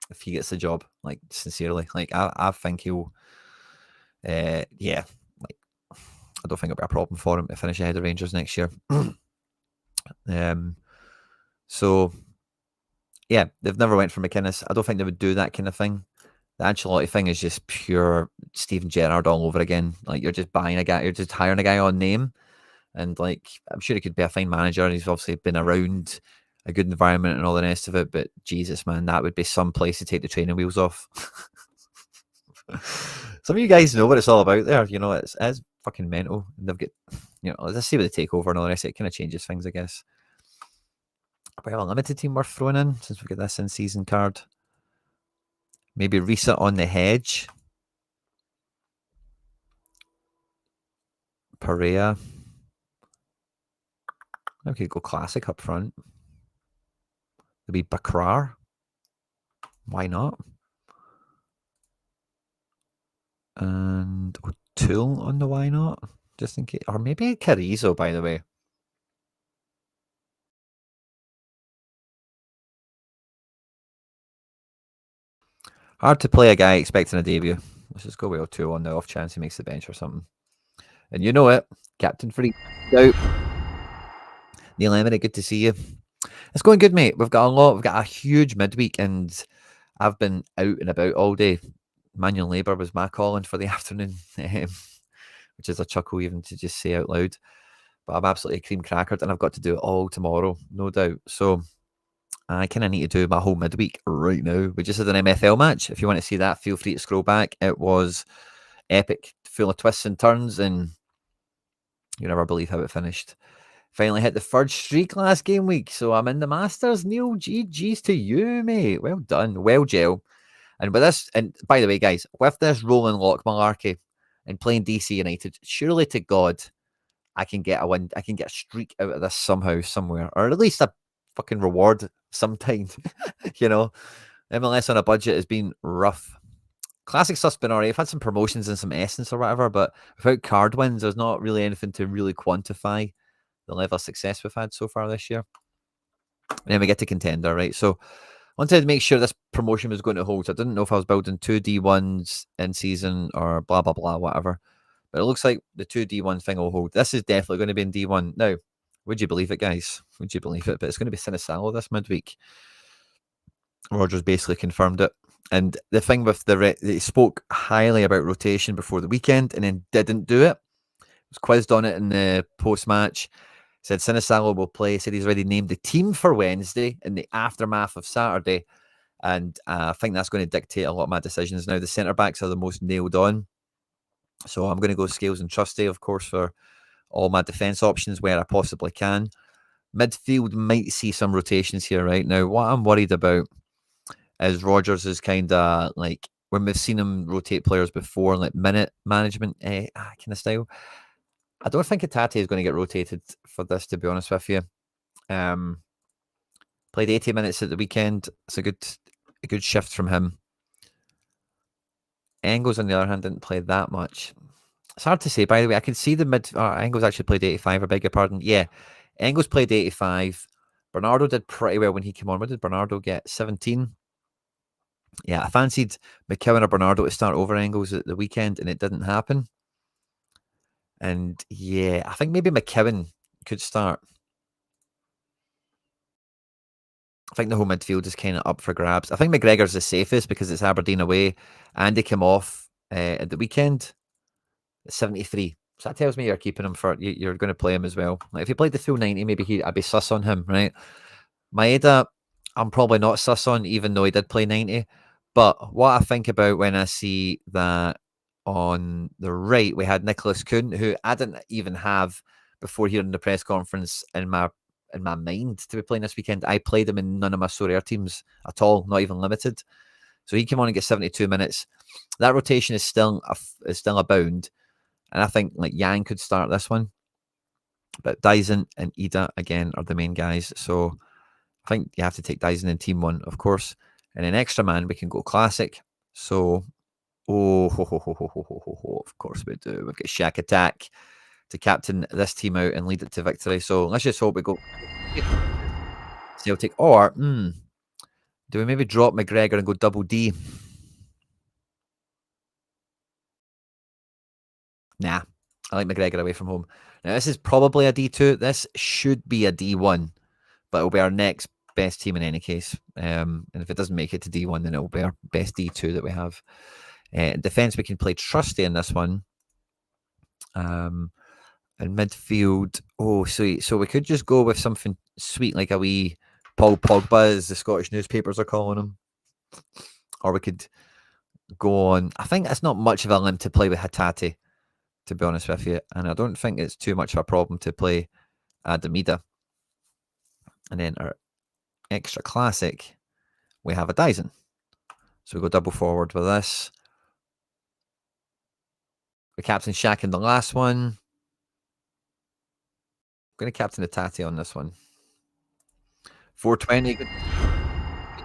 if he gets the job. Like, sincerely, like I think he'll. Yeah, like I don't think it'll be a problem for him to finish ahead of Rangers next year. So yeah, they've never went for McInnes. I don't think they would do that kind of thing. The Ancelotti thing is just pure Steven Gerrard all over again. Like you're just buying a guy, you're just hiring a guy on name, and like I'm sure he could be a fine manager. He's obviously been around a good environment and all the rest of it. But Jesus, man, that would be some place to take the training wheels off. Some of you guys know what it's all about there. You know, it's fucking mental. And they've got, you know, let's see what they take over and all the rest of it. Kind of changes things, I guess. We have a limited team worth throwing in since we get this in-season card. Maybe Risa on the hedge. Perea. We could go classic up front. There'd be Bakrar. Why not? And O'Toole on the why not? Just in case. Or maybe Carrizo, by the way. Hard to play a guy expecting a debut. Let's just go with O'Toole on the off chance he makes the bench or something. And you know it. Captain Free out. Neil Emery, good to see you. It's going good, mate. We've got a huge midweek, and I've been out and about all day. Manual labour was my calling for the afternoon, which is a chuckle even to just say out loud. But I'm absolutely cream crackered, and I've got to do it all tomorrow, no doubt. So I kind of need to do my whole midweek right now. We just had an MFL match. If you want to see that, feel free to scroll back. It was epic, full of twists and turns, and you never believe how it finished. Finally hit the third streak last game week, so I'm in the Masters. Neil, GG's to you, mate. Well done. Well, gel. And with this, and by the way, guys, with this rolling lock malarkey and playing DC United, surely to God, I can get a win. I can get a streak out of this somehow, somewhere, or at least a fucking reward sometime. you know, MLS on a budget has been rough. Classic stuff's been alright. I've had some promotions and some essence or whatever, but without card wins, there's not really anything to really quantify the level of success we've had so far this year. And then we get to contender, right? So I wanted to make sure this promotion was going to hold. I didn't know if I was building 2D1s in season or blah, blah, blah, whatever. But it looks like the 2D1 thing will hold. This is definitely going to be in D1. Now, would you believe it, guys? Would you believe it? But it's going to be Sinisalo this midweek. Rogers basically confirmed it. And the thing with they spoke highly about rotation before the weekend and then didn't do it. Was quizzed on it in the post-match. Said Sinisalo will play. Said he's already named the team for Wednesday in the aftermath of Saturday. And I think that's going to dictate a lot of my decisions now. The centre-backs are the most nailed on. So I'm going to go Scales and Trusty, of course, for all my defence options where I possibly can. Midfield might see some rotations here right now. What I'm worried about is Rogers is kind of like, when we've seen him rotate players before, like minute management kind of style. I don't think Hatate is going to get rotated for this, to be honest with you. Played 80 minutes at the weekend. It's a good shift from him. Engels, on the other hand, didn't play that much. It's hard to say, by the way. I can see the Engels actually played 85, I beg your pardon. Yeah, Engels played 85. Bernardo did pretty well when he came on. What did Bernardo get? 17? Yeah, I fancied McKeown or Bernardo to start over Engels at the weekend, and it didn't happen. And yeah, I think maybe McKeown could start. I think the whole midfield is kind of up for grabs. I think McGregor's the safest because it's Aberdeen away, and he came off at the weekend at 73. So that tells me you're keeping him for you're going to play him as well. Like if he played the full 90, maybe I'd be sus on him, right? Maeda, I'm probably not sus on, even though he did play 90. But what I think about when I see that on the right, we had Nicholas Kuhn, who I didn't even have before hearing the press conference in my mind to be playing this weekend. I played him in none of my Sorare teams at all, not even limited. So he came on and get 72 minutes. That rotation is still abound. And I think like Yang could start this one. But Dyson and Ida, again, are the main guys. So I think you have to take Dyson in team one, of course. And then extra man, we can go classic. So, of course we do. We've got Shack Attack to captain this team out and lead it to victory. So let's just hope we go Celtic. Or do we maybe drop McGregor and go double D? Nah, I like McGregor away from home. Now, this is probably a D2. This should be a D1, but it'll be our next best team in any case. And if it doesn't make it to D1, then it'll be our best D2 that we have. Defense, we can play Trusty in this one. And midfield, sweet. So we could just go with something sweet, like a wee Paul Pogba, as the Scottish newspapers are calling him. Or we could go on. I think it's not much of a limp to play with Hatate, to be honest with you. And I don't think it's too much of a problem to play Adamida. And then our extra classic, we have a Dyson. So we go double forward with this. We captain Shaq in the last one. I'm going to captain Hatate on this one. 420. Good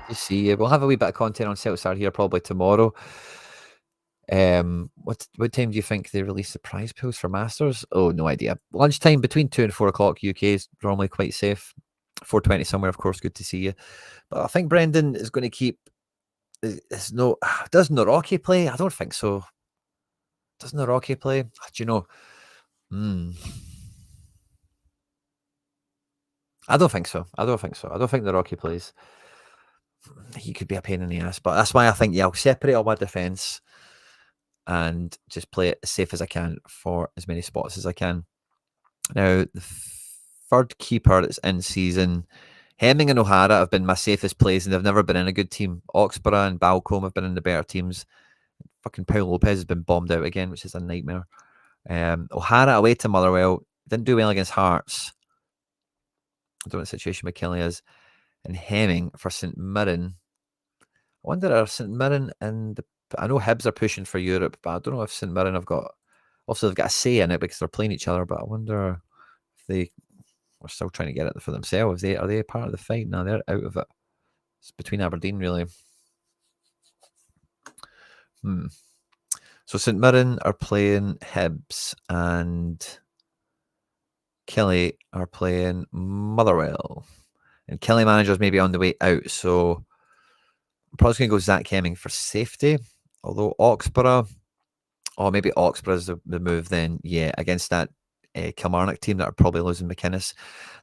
to see you. We'll have a wee bit of content on Celtic here probably tomorrow. What time do you think they release the prize pools for Masters? Oh, no idea. Lunchtime between 2 and 4 o'clock UK is normally quite safe. 4:20 somewhere, of course. Good to see you. But I think Brendan is going to keep. Does Norocki play? I don't think so. Does Norocki play? Do you know? I don't think so. I don't think Norocki plays. He could be a pain in the ass, but that's why I think I'll separate all my defense and just play it as safe as I can for as many spots as I can. Now, the third keeper that's in season, Hemming and O'Hara have been my safest plays, and they've never been in a good team. Oxborough and Balcombe have been in the better teams. Fucking Paul Lopez has been bombed out again, which is a nightmare. O'Hara away to Motherwell, didn't do well against Hearts. I don't know what the situation with Kelly is. And Hemming for St Mirren. I wonder are St Mirren and I know Hibs are pushing for Europe, but I don't know if St Mirren have got also they've got a say in it because they're playing each other. But I wonder if they are still trying to get it for themselves. Are they part of the fight? No, they're out of it. It's between Aberdeen, really. So St Mirren are playing Hibs and Kelly are playing Motherwell. And Kelly manager's maybe on the way out, so I'm probably going to go Zach Hemming for safety. Although Oxborough, maybe Oxborough is the move then. Yeah, against that Kilmarnock team that are probably losing McInnes.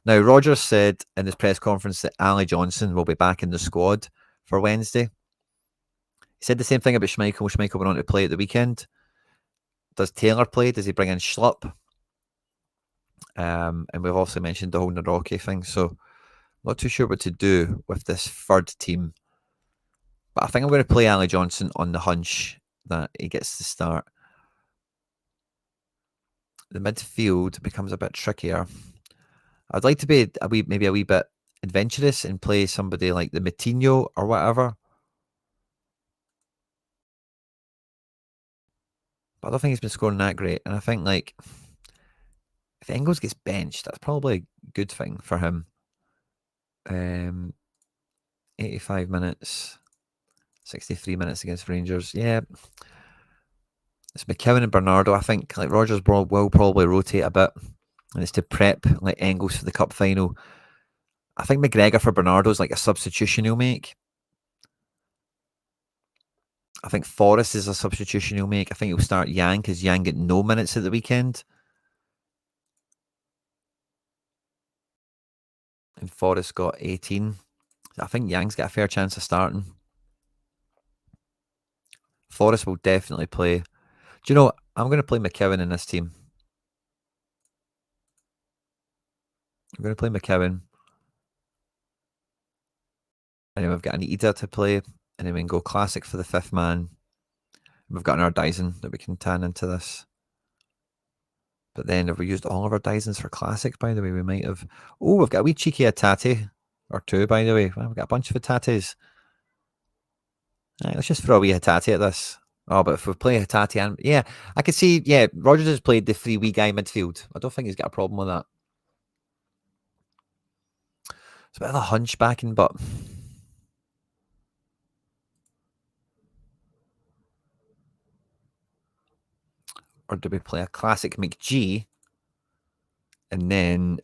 Now, Rogers said in his press conference that Ali Johnson will be back in the squad for Wednesday. He said the same thing about Schmeichel. Schmeichel went on to play at the weekend. Does Taylor play? Does he bring in Schlupp? And we've also mentioned the whole Narocki thing. So not too sure what to do with this third team. But I think I'm going to play Ali Johnson on the hunch that he gets to start. The midfield becomes a bit trickier. I'd like to be maybe a wee bit adventurous and play somebody like the Matinho or whatever. But I don't think he's been scoring that great. And I think like if Engels gets benched, that's probably a good thing for him. 85 minutes, 63 minutes against Rangers. Yeah. It's McKeown and Bernardo. I think like Rogers will probably rotate a bit. And it's to prep like Engels for the cup final. I think McGregor for Bernardo is like a substitution he'll make. I think Forrest is a substitution he'll make. I think he'll start Yang because Yang get no minutes at the weekend. And Forrest got 18. I think Yang's got a fair chance of starting. Forrest will definitely play. Do you know what? I'm going to play McKeown in this team. I'm going to play McKeown. And then we've got an Ida to play. And then we can go classic for the fifth man. We've got an Dyson that we can tan into this. But then have we used all of our Dysons for classic, by the way? We might have. Oh, we've got a wee cheeky Atate. Or two, by the way. We've got a bunch of Atates. Right, let's just throw a wee Hatate at this. Oh, but if we play Hatate and yeah, I could see, yeah, Rogers has played the free wee guy midfield. I don't think he's got a problem with that. It's a bit of a hunchbacking, but or do we play a classic McG? And then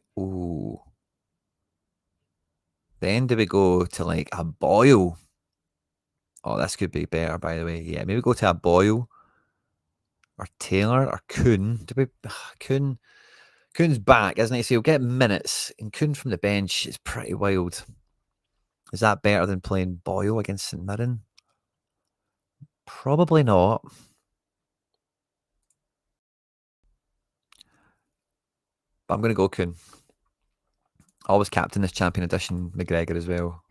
then do we go to like a Boyle? Oh, this could be better, by the way. Yeah, maybe go to a Boyle or Taylor or Kuhn. Do we Kuhn? Kuhn's back, isn't he? So he'll get minutes. And Kuhn from the bench is pretty wild. Is that better than playing Boyle against St Mirren? Probably not. But I'm going to go Kuhn. Always captain this champion edition McGregor as well.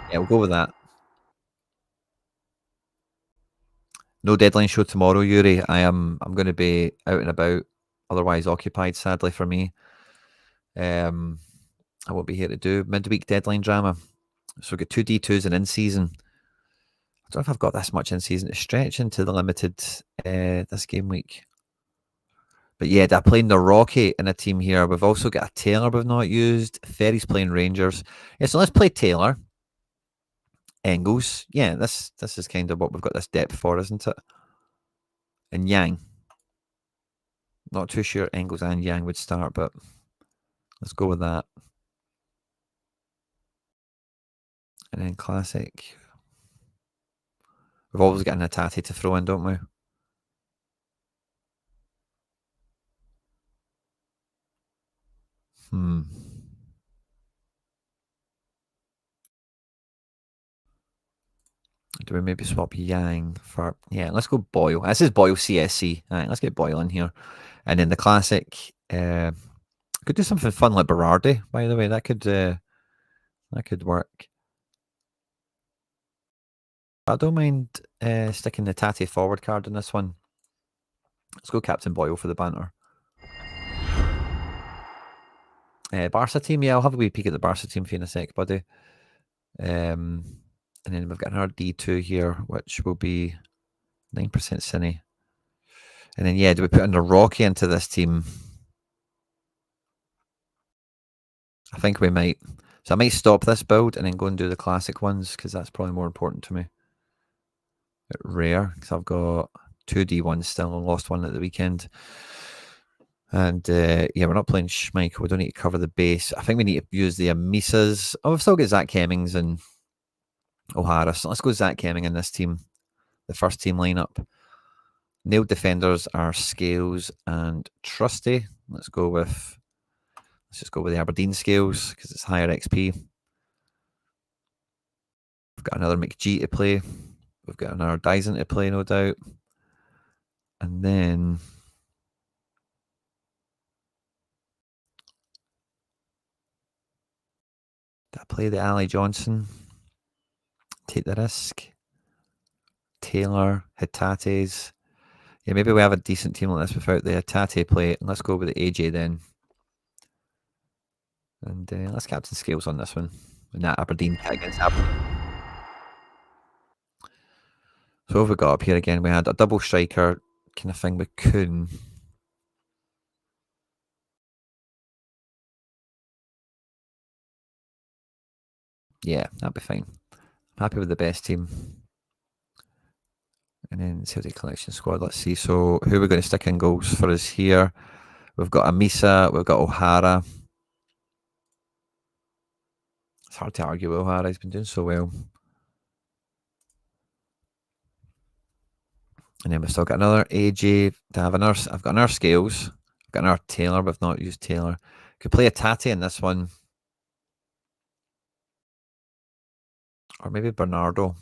Yeah, we'll go with that. No deadline show tomorrow, Yuri. I'm going to be out and about, otherwise occupied, sadly for me. I won't be here to do midweek deadline drama. So we've got 2 D2s and in-season. I don't know if I've got this much in-season to stretch into the limited this game week. But yeah, they're playing the Rocky in a team here. We've also got a Taylor we've not used. Ferry's playing Rangers. Yeah, so let's play Taylor. Engels. Yeah, this is kind of what we've got this depth for, isn't it? And Yang. Not too sure Engels and Yang would start, but let's go with that. And then classic. We've always got an Hatate to throw in, don't we? Do we maybe swap Yang for... Yeah, let's go Boyle. This is Boyle CSC. All right, let's get Boyle in here. And then the classic... could do something fun like Berardi, by the way. That could work. I don't mind sticking the Tate forward card in this one. Let's go Captain Boyle for the banter. Barca team, yeah, I'll have a wee peek at the Barca team for you in a sec, buddy. And then we've got another D2 here, which will be 9% Cine. And then, yeah, do we put under Rocky into this team? I think we might. So I might stop this build and then go and do the classic ones because that's probably more important to me. At rare, because I've got 2 D1s still. I lost one at the weekend. And yeah, we're not playing Schmeichel. We don't need to cover the base. I think we need to use the Amisas. Oh, we've still got Zach Hemmings and O'Hara. So let's go Zach Hemming in this team, the first team lineup. Nailed defenders are Scales and Trusty. Let's just go with the Aberdeen Scales because it's higher XP. We've got another McGee to play. We've got another Dyson to play, no doubt. And then did I play the Ali Johnson? Take the risk. Taylor, Hitates. Yeah, maybe we have a decent team like this without the Hitate play. And let's go with the AJ then. And let's Captain Scales on this one. And that Aberdeen against Aberdeen. So what have we got up here again? We had a double striker kind of thing with Kuhn. Yeah, that'd be fine. I'm happy with the best team. And then Celtic Collection Squad, let's see. So who are we going to stick in goals for us here? We've got Amisa, we've got O'Hara. It's hard to argue with O'Hara, he's been doing so well. And then we've still got another AJ to have another. I've got another Scales. I've got another Taylor, but I've not used Taylor. Could play a Tati in this one. Or maybe Bernardo.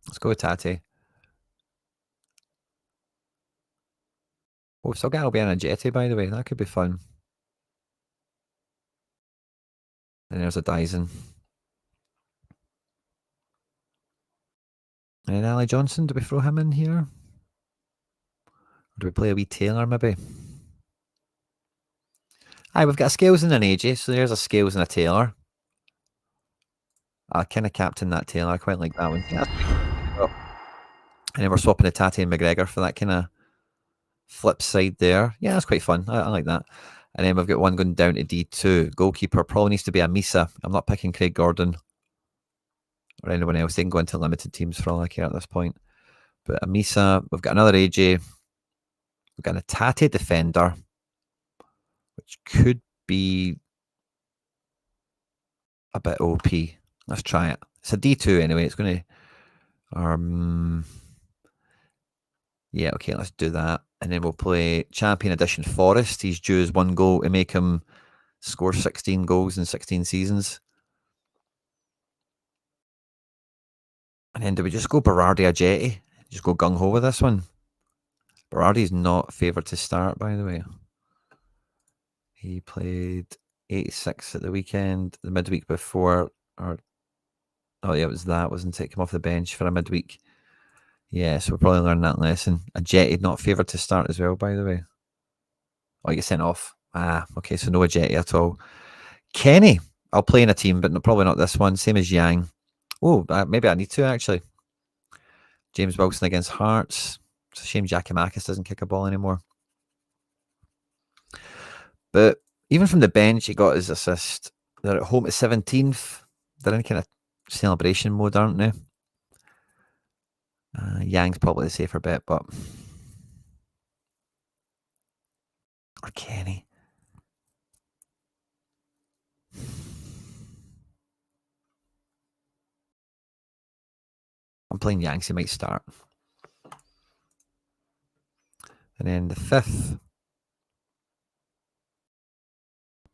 Let's go with Tati. Oh, we've still got Albion and Jetty, by the way. That could be fun. And there's a Dyson. And then Ali Johnson, do we throw him in here? Or do we play a wee Taylor, maybe? Aye, we've got a Scales and an AJ, so there's a Scales and a Taylor. I kind of captain that Taylor. I quite like that one. Yeah. And then we're swapping a Tati and McGregor for that kind of flip side there. Yeah, that's quite fun. I like that. And then we've got one going down to D2. Goalkeeper probably needs to be a Misa. I'm not picking Craig Gordon or anyone else. They can go into limited teams for all I care at this point. But a Misa, we've got another AJ. We've got a Tati defender, which could be a bit OP. Let's try it. It's a D2 anyway. It's going to... yeah, okay, let's do that. And then we'll play Champion Edition Forest. He's due as 1 goal to make him score 16 goals in 16 seasons. And then do we just go Berardi or Jetty? Just go gung-ho with this one. Berardi's not favoured to start, by the way. He played 86 at the weekend, the midweek before. Oh, yeah, it was that, wasn't it? Come off the bench for a midweek. Yeah, so we'll probably learn that lesson. A Jetty not favoured to start as well, by the way. Oh, you get sent off. Ah, okay, so no a Jetty at all. Quinny, I'll play in a team, but probably not this one. Same as Yang. Oh, maybe I need to, actually. James Wilson against Hearts. It's a shame Giacomakis doesn't kick a ball anymore. But even from the bench, he got his assist. They're at home at 17th. They're in kind of celebration mode, aren't they? Yang's probably the safer bet, but... Or Kenny. I'm playing Yang, so he might start. And then the 5th...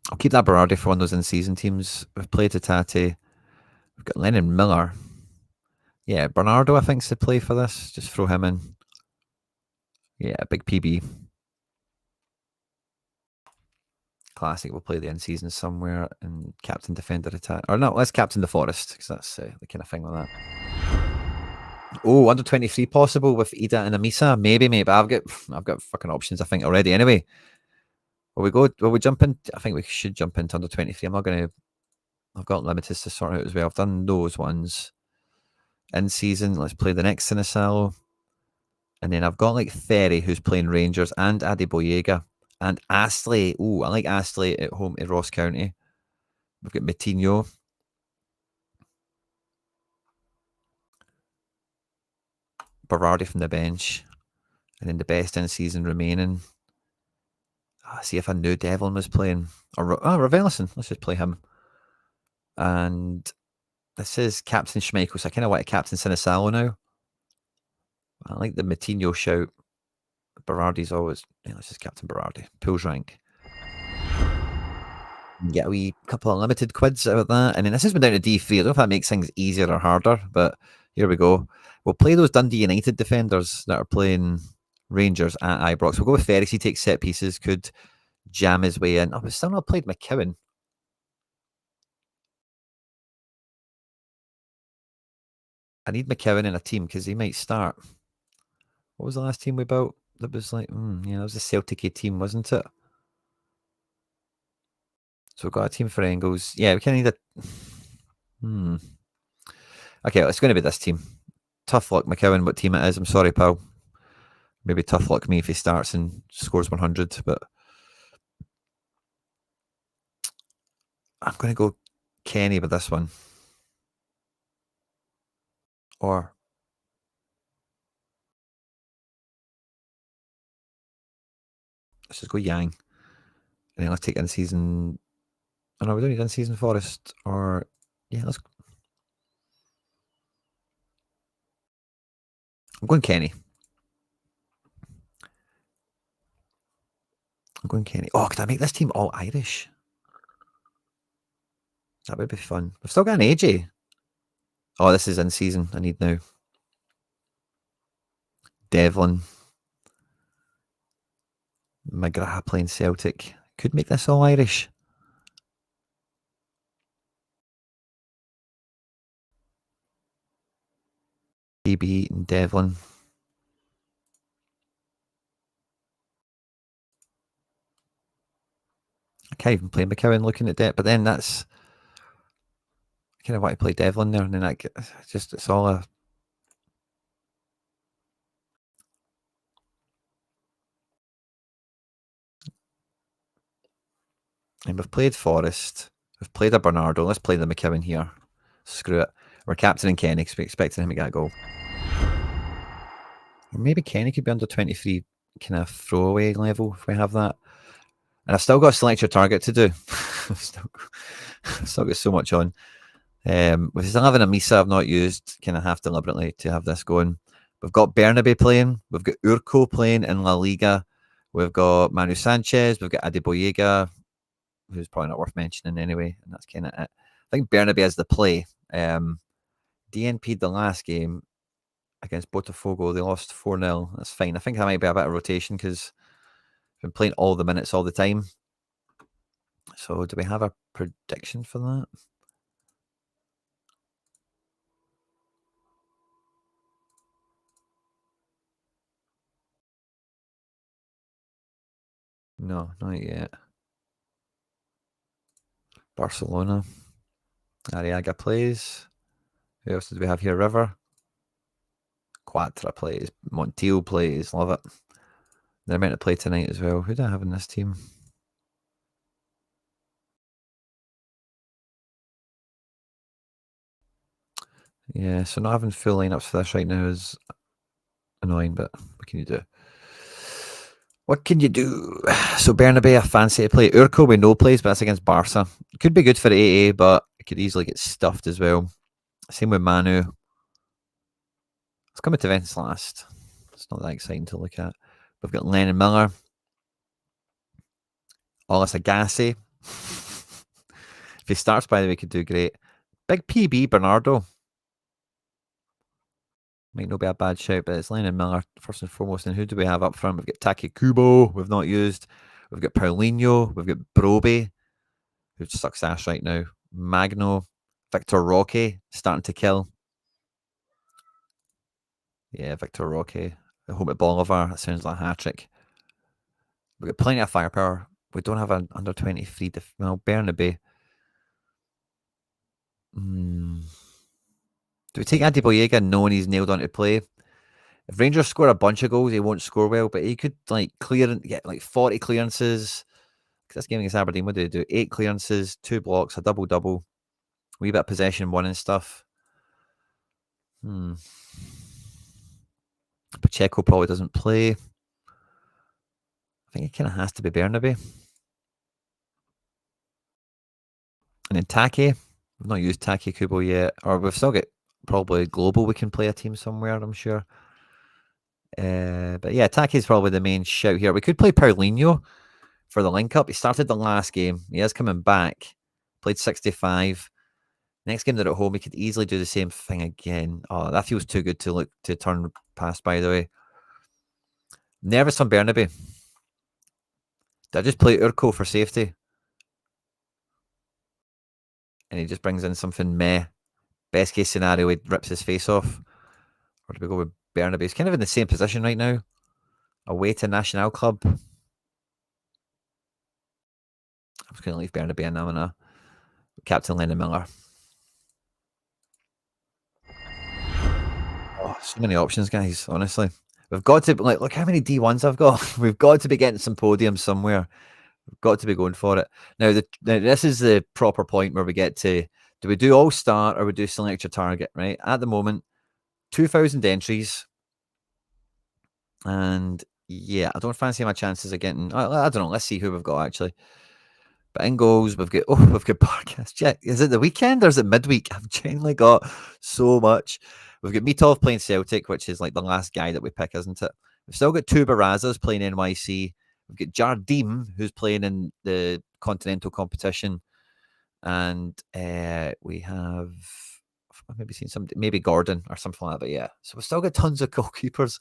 I'll keep that Berardi for one of those in-season teams. We've played Tati. We've got Lennon Miller. Yeah, Bernardo, I think, is the play for this. Just throw him in. Yeah, big PB. classic. We'll play the end season somewhere and captain defender attack. Or no, let's captain the forest because that's the kind of thing like that. Oh, under 23 possible with Ida and Amisa. Maybe, mate. But I've got fucking options, I think, already. Anyway, will we jump in? I think we should jump into under 23. I'm not going to. I've got limiteds to sort out as well. I've done those ones in season. Let's play the next Sinisalo. And then I've got like Ferry, who's playing Rangers, and Adeboyega. And Astley. Oh, I like Astley at home to Ross County. We've got Matinho. Berardi from the bench. And then the best in season remaining. See if I knew Devlin was playing. Or Ravelison. Let's just play him. And this is Captain Schmeichel, so I kind of want to captain Sinisalo now. I like the Matinho shout. Berardi's always... Yeah, let's just captain Berardi. Pools rank. Get a wee couple of limited quids out of that. And then this has been down to D3. I don't know if that makes things easier or harder, but here we go. We'll play those Dundee United defenders that are playing Rangers at Ibrox. We'll go with Ferris. He takes set pieces, could jam his way in. Oh, but still not played McKeown. I need McKeown in a team because he might start. What was the last team we built? That was like, yeah, that was the Celtic team, wasn't it? So we've got a team for Engels. Yeah, we kind of need a... Okay, it's going to be this team. Tough luck, McKeown, what team it is. I'm sorry, pal. Maybe tough luck me if he starts and scores 100, but I'm going to go Kenny with this one. Or let's just go Yang. And then let's take in season... Oh no, we don't need in season Forest. Or yeah, let's... I'm going Kenny. Oh, could I make this team all Irish? That would be fun. We've still got an AJ. Oh, this is in season. I need now. Devlin. McGrath playing Celtic. Could make this all Irish. DB and Devlin. I can't even play McKeown looking at that, but then that's... I kind of want to play Devlin there, and then it's all a... And we've played Forest. We've played a Bernardo. Let's play the McKeown here. Screw it. We're captaining Kenny because we're expecting him to get a goal. Or maybe Kenny could be under 23 kind of throwaway level if we have that. And I've still got a select your target to do. I've still got so much on. With still having a Misa I've not used, kind of have deliberately to have this going. We've got Bernabe playing. We've got Urco playing in La Liga. We've got Manu Sanchez. We've got Adeboyega, who's probably not worth mentioning anyway. And that's kind of it. I think Bernabe has the play. DNP'd the last game against Botafogo. They lost 4-0. That's fine. I think that might be a bit of rotation because I've been playing all the minutes all the time. So do we have a prediction for that? No, not yet. Barcelona. Arriaga plays. Who else did we have here? River. Quatra plays. Montiel plays. Love it. They're meant to play tonight as well. Who do I have in this team? Yeah, so not having full lineups for this right now is annoying, but what can you do? What can you do? So Bernabe, I fancy to play. Urco with no plays, but that's against Barca. Could be good for AA, but it could easily get stuffed as well. Same with Manu. Let's come to events last. It's not that exciting to look at. We've got Lennon Miller. Olis Agassi. If he starts, by the way, could do great. Big PB Bernardo. Might not be a bad shout, but it's Lennon Miller first and foremost. And who do we have up front? We've got Taki Kubo, we've not used. We've got Paulinho. We've got Broby, who sucks ass right now. Magno, Victor Roque, starting to kill. Yeah, Victor Roque. Home at Bolivar. That sounds like a hat trick. We've got plenty of firepower. We don't have an under 23. Well, Bernabeu. Do we take Andy Boyega knowing he's nailed on to play? If Rangers score a bunch of goals, he won't score well, but he could like get like 40 clearances. This game against Aberdeen, what did he do? 8 clearances, 2 blocks, a double-double. Wee bit of possession, one and stuff. Pacheco probably doesn't play. I think it kind of has to be Bernabeu. And then Take. We've not used Take Kubo yet. Or we've still got probably Global. We can play a team somewhere, I'm sure. But yeah, Take is probably the main shout here. We could play Paulinho for the link-up. He started the last game. He is coming back. Played 65. Next game they're at home, he could easily do the same thing again. Oh, that feels too good to turn past, by the way. Nervous on Bernabeu. Did I just play Urco for safety? And he just brings in something meh. Best case scenario, he rips his face off. Or do we go with Bernabeu? He's kind of in the same position right now. Away to National Club. I'm just going to leave Bernabeu in now. Captain Lennon Miller. Oh, so many options, guys, honestly. We've got to, like, look how many D1s I've got. We've got to be getting some podiums somewhere. We've got to be going for it. Now, this is the proper point where we get to, do we do all-star or we do select your target, right? At the moment, 2,000 entries. And yeah, I don't fancy my chances of getting, I don't know, let's see who we've got actually. But in goals, we've got Barkas. Yeah, is it the weekend or is it midweek? I've genuinely got so much. We've got Mitov playing Celtic, which is like the last guy that we pick, isn't it? We've still got two Barazas playing NYC. We've got Jardim, who's playing in the continental competition. And we have, I've maybe seen somebody, maybe Gordon or something like that. But yeah, so we've still got tons of goalkeepers.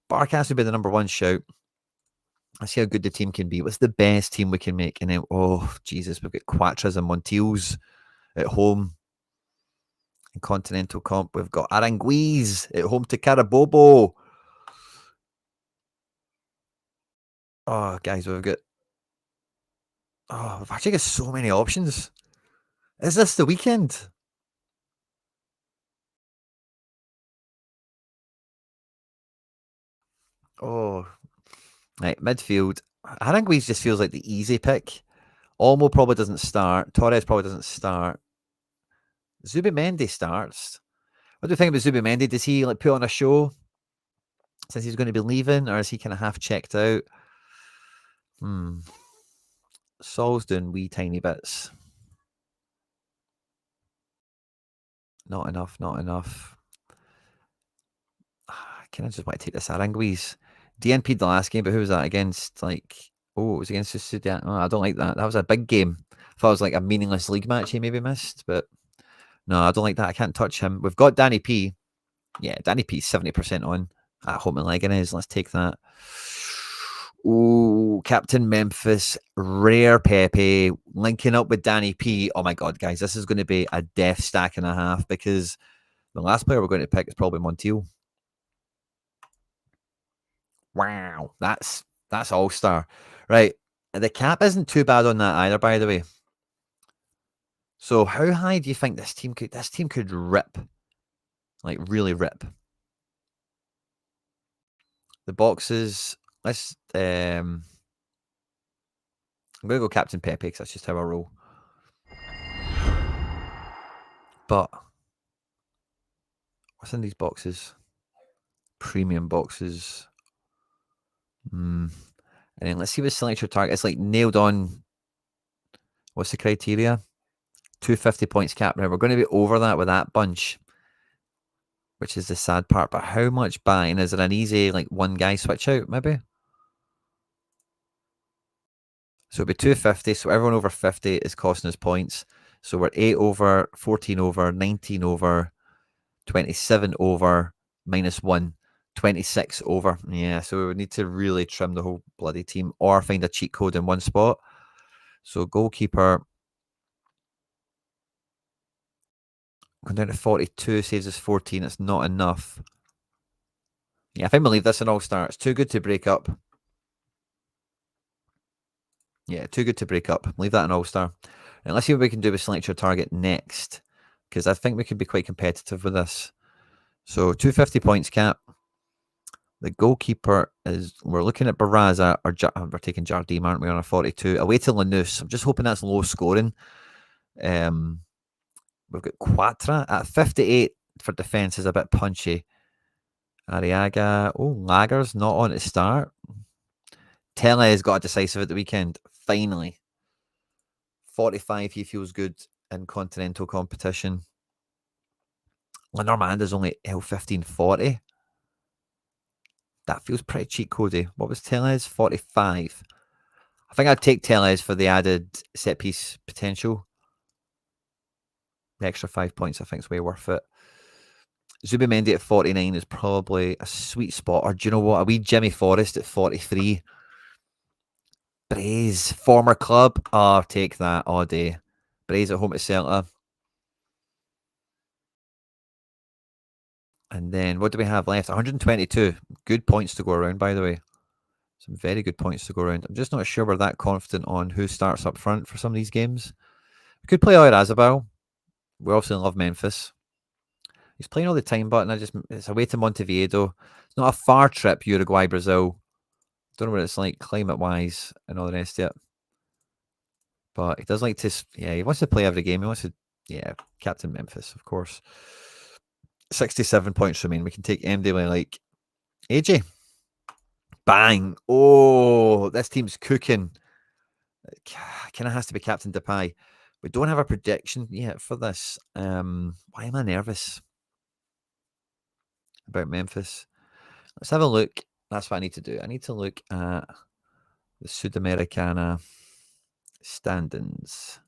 Barkas would be the number one shout. Let's see how good the team can be. What's the best team we can make? And then, oh, Jesus, we've got Quatras and Montiels at home. In Continental Comp, we've got Aranguiz at home to Carabobo. Oh, guys, we've actually got so many options. Is this the weekend? Oh, right, midfield. Aranguiz just feels like the easy pick. Olmo probably doesn't start. Torres probably doesn't start. Zubimendi starts. What do you think about Zubimendi? Does he like put on a show since he's going to be leaving, or is he kind of half checked out? Sol's doing wee tiny bits. Not enough. Can I just want to take this Aranguiz? DNP'd the last game, but who was that against? Like, oh, it was against Sudan. Oh, I don't like that. That was a big game. If I was like a meaningless league match, he maybe missed, but no, I don't like that. I can't touch him. We've got Danny P. Yeah, Danny P's 70% on at home and Leganes. Let's take that. Oh, Captain Memphis, rare Pepe, linking up with Danny P. Oh my God, guys, this is going to be a death stack and a half because the last player we're going to pick is probably Montiel. Wow, that's all-star. Right, the cap isn't too bad on that either, by the way. So how high do you think this team could rip? Like really rip. The boxes, let's I'm gonna go Captain Pepe because that's just how I roll. But what's in these boxes? Premium boxes. And then let's see what select your target. It's like nailed on. What's the criteria? 250 points cap. Now we're going to be over that with that bunch, which is the sad part. But how much buying? Is it an easy like one guy switch out maybe? So it'll be 250. So everyone over 50 is costing us points. So we're 8 over, 14 over, 19 over, 27 over, -1, 26 over. Yeah, so we would need to really trim the whole bloody team or find a cheat code in one spot. So goalkeeper, going down to 42, saves us 14. It's not enough. Yeah, I think we'll leave this in All-Star. It's too good to break up. Yeah, too good to break up. Leave that in All-Star. And let's see what we can do with select your target next, because I think we could be quite competitive with this. So 250 points cap. The goalkeeper is, we're looking at Barraza, or we're taking Jardim, aren't we, on a 42. Away to Lanús. I'm just hoping that's low scoring. We've got Quatra at 58 for defence is a bit punchy. Arriaga, Lager's not on at start. Tele has got a decisive at the weekend, finally. 45, he feels good in continental competition. Lenormand is only L15 40. That feels pretty cheat codey. What was Teles? 45. I think I'd take Teles for the added set piece potential. The extra 5 points I think is way worth it. Zubimendi at 49 is probably a sweet spot. Or do you know what? A wee Jimmy Forrest at 43. Braze, former club. Oh, take that all day. Braze at home to Celtic. And then what do we have left? 122. Good points to go around, by the way. Some very good points to go around. I'm just not sure we're that confident on who starts up front for some of these games. We could play Oyarzabal. We obviously love Memphis. He's playing all the time, but it's away to Montevideo. It's not a far trip, Uruguay, Brazil. Don't know what it's like climate-wise and all the rest of it. But he does like to, he wants to play every game. He wants to, Captain Memphis, of course. 67 points remain. We can take MD like AJ. Bang. Oh, this team's cooking. Kind of has to be Captain Depay. We don't have a prediction yet for this. Why am I nervous about Memphis? Let's have a look. That's what I need to do. I need to look at the Sudamericana standings.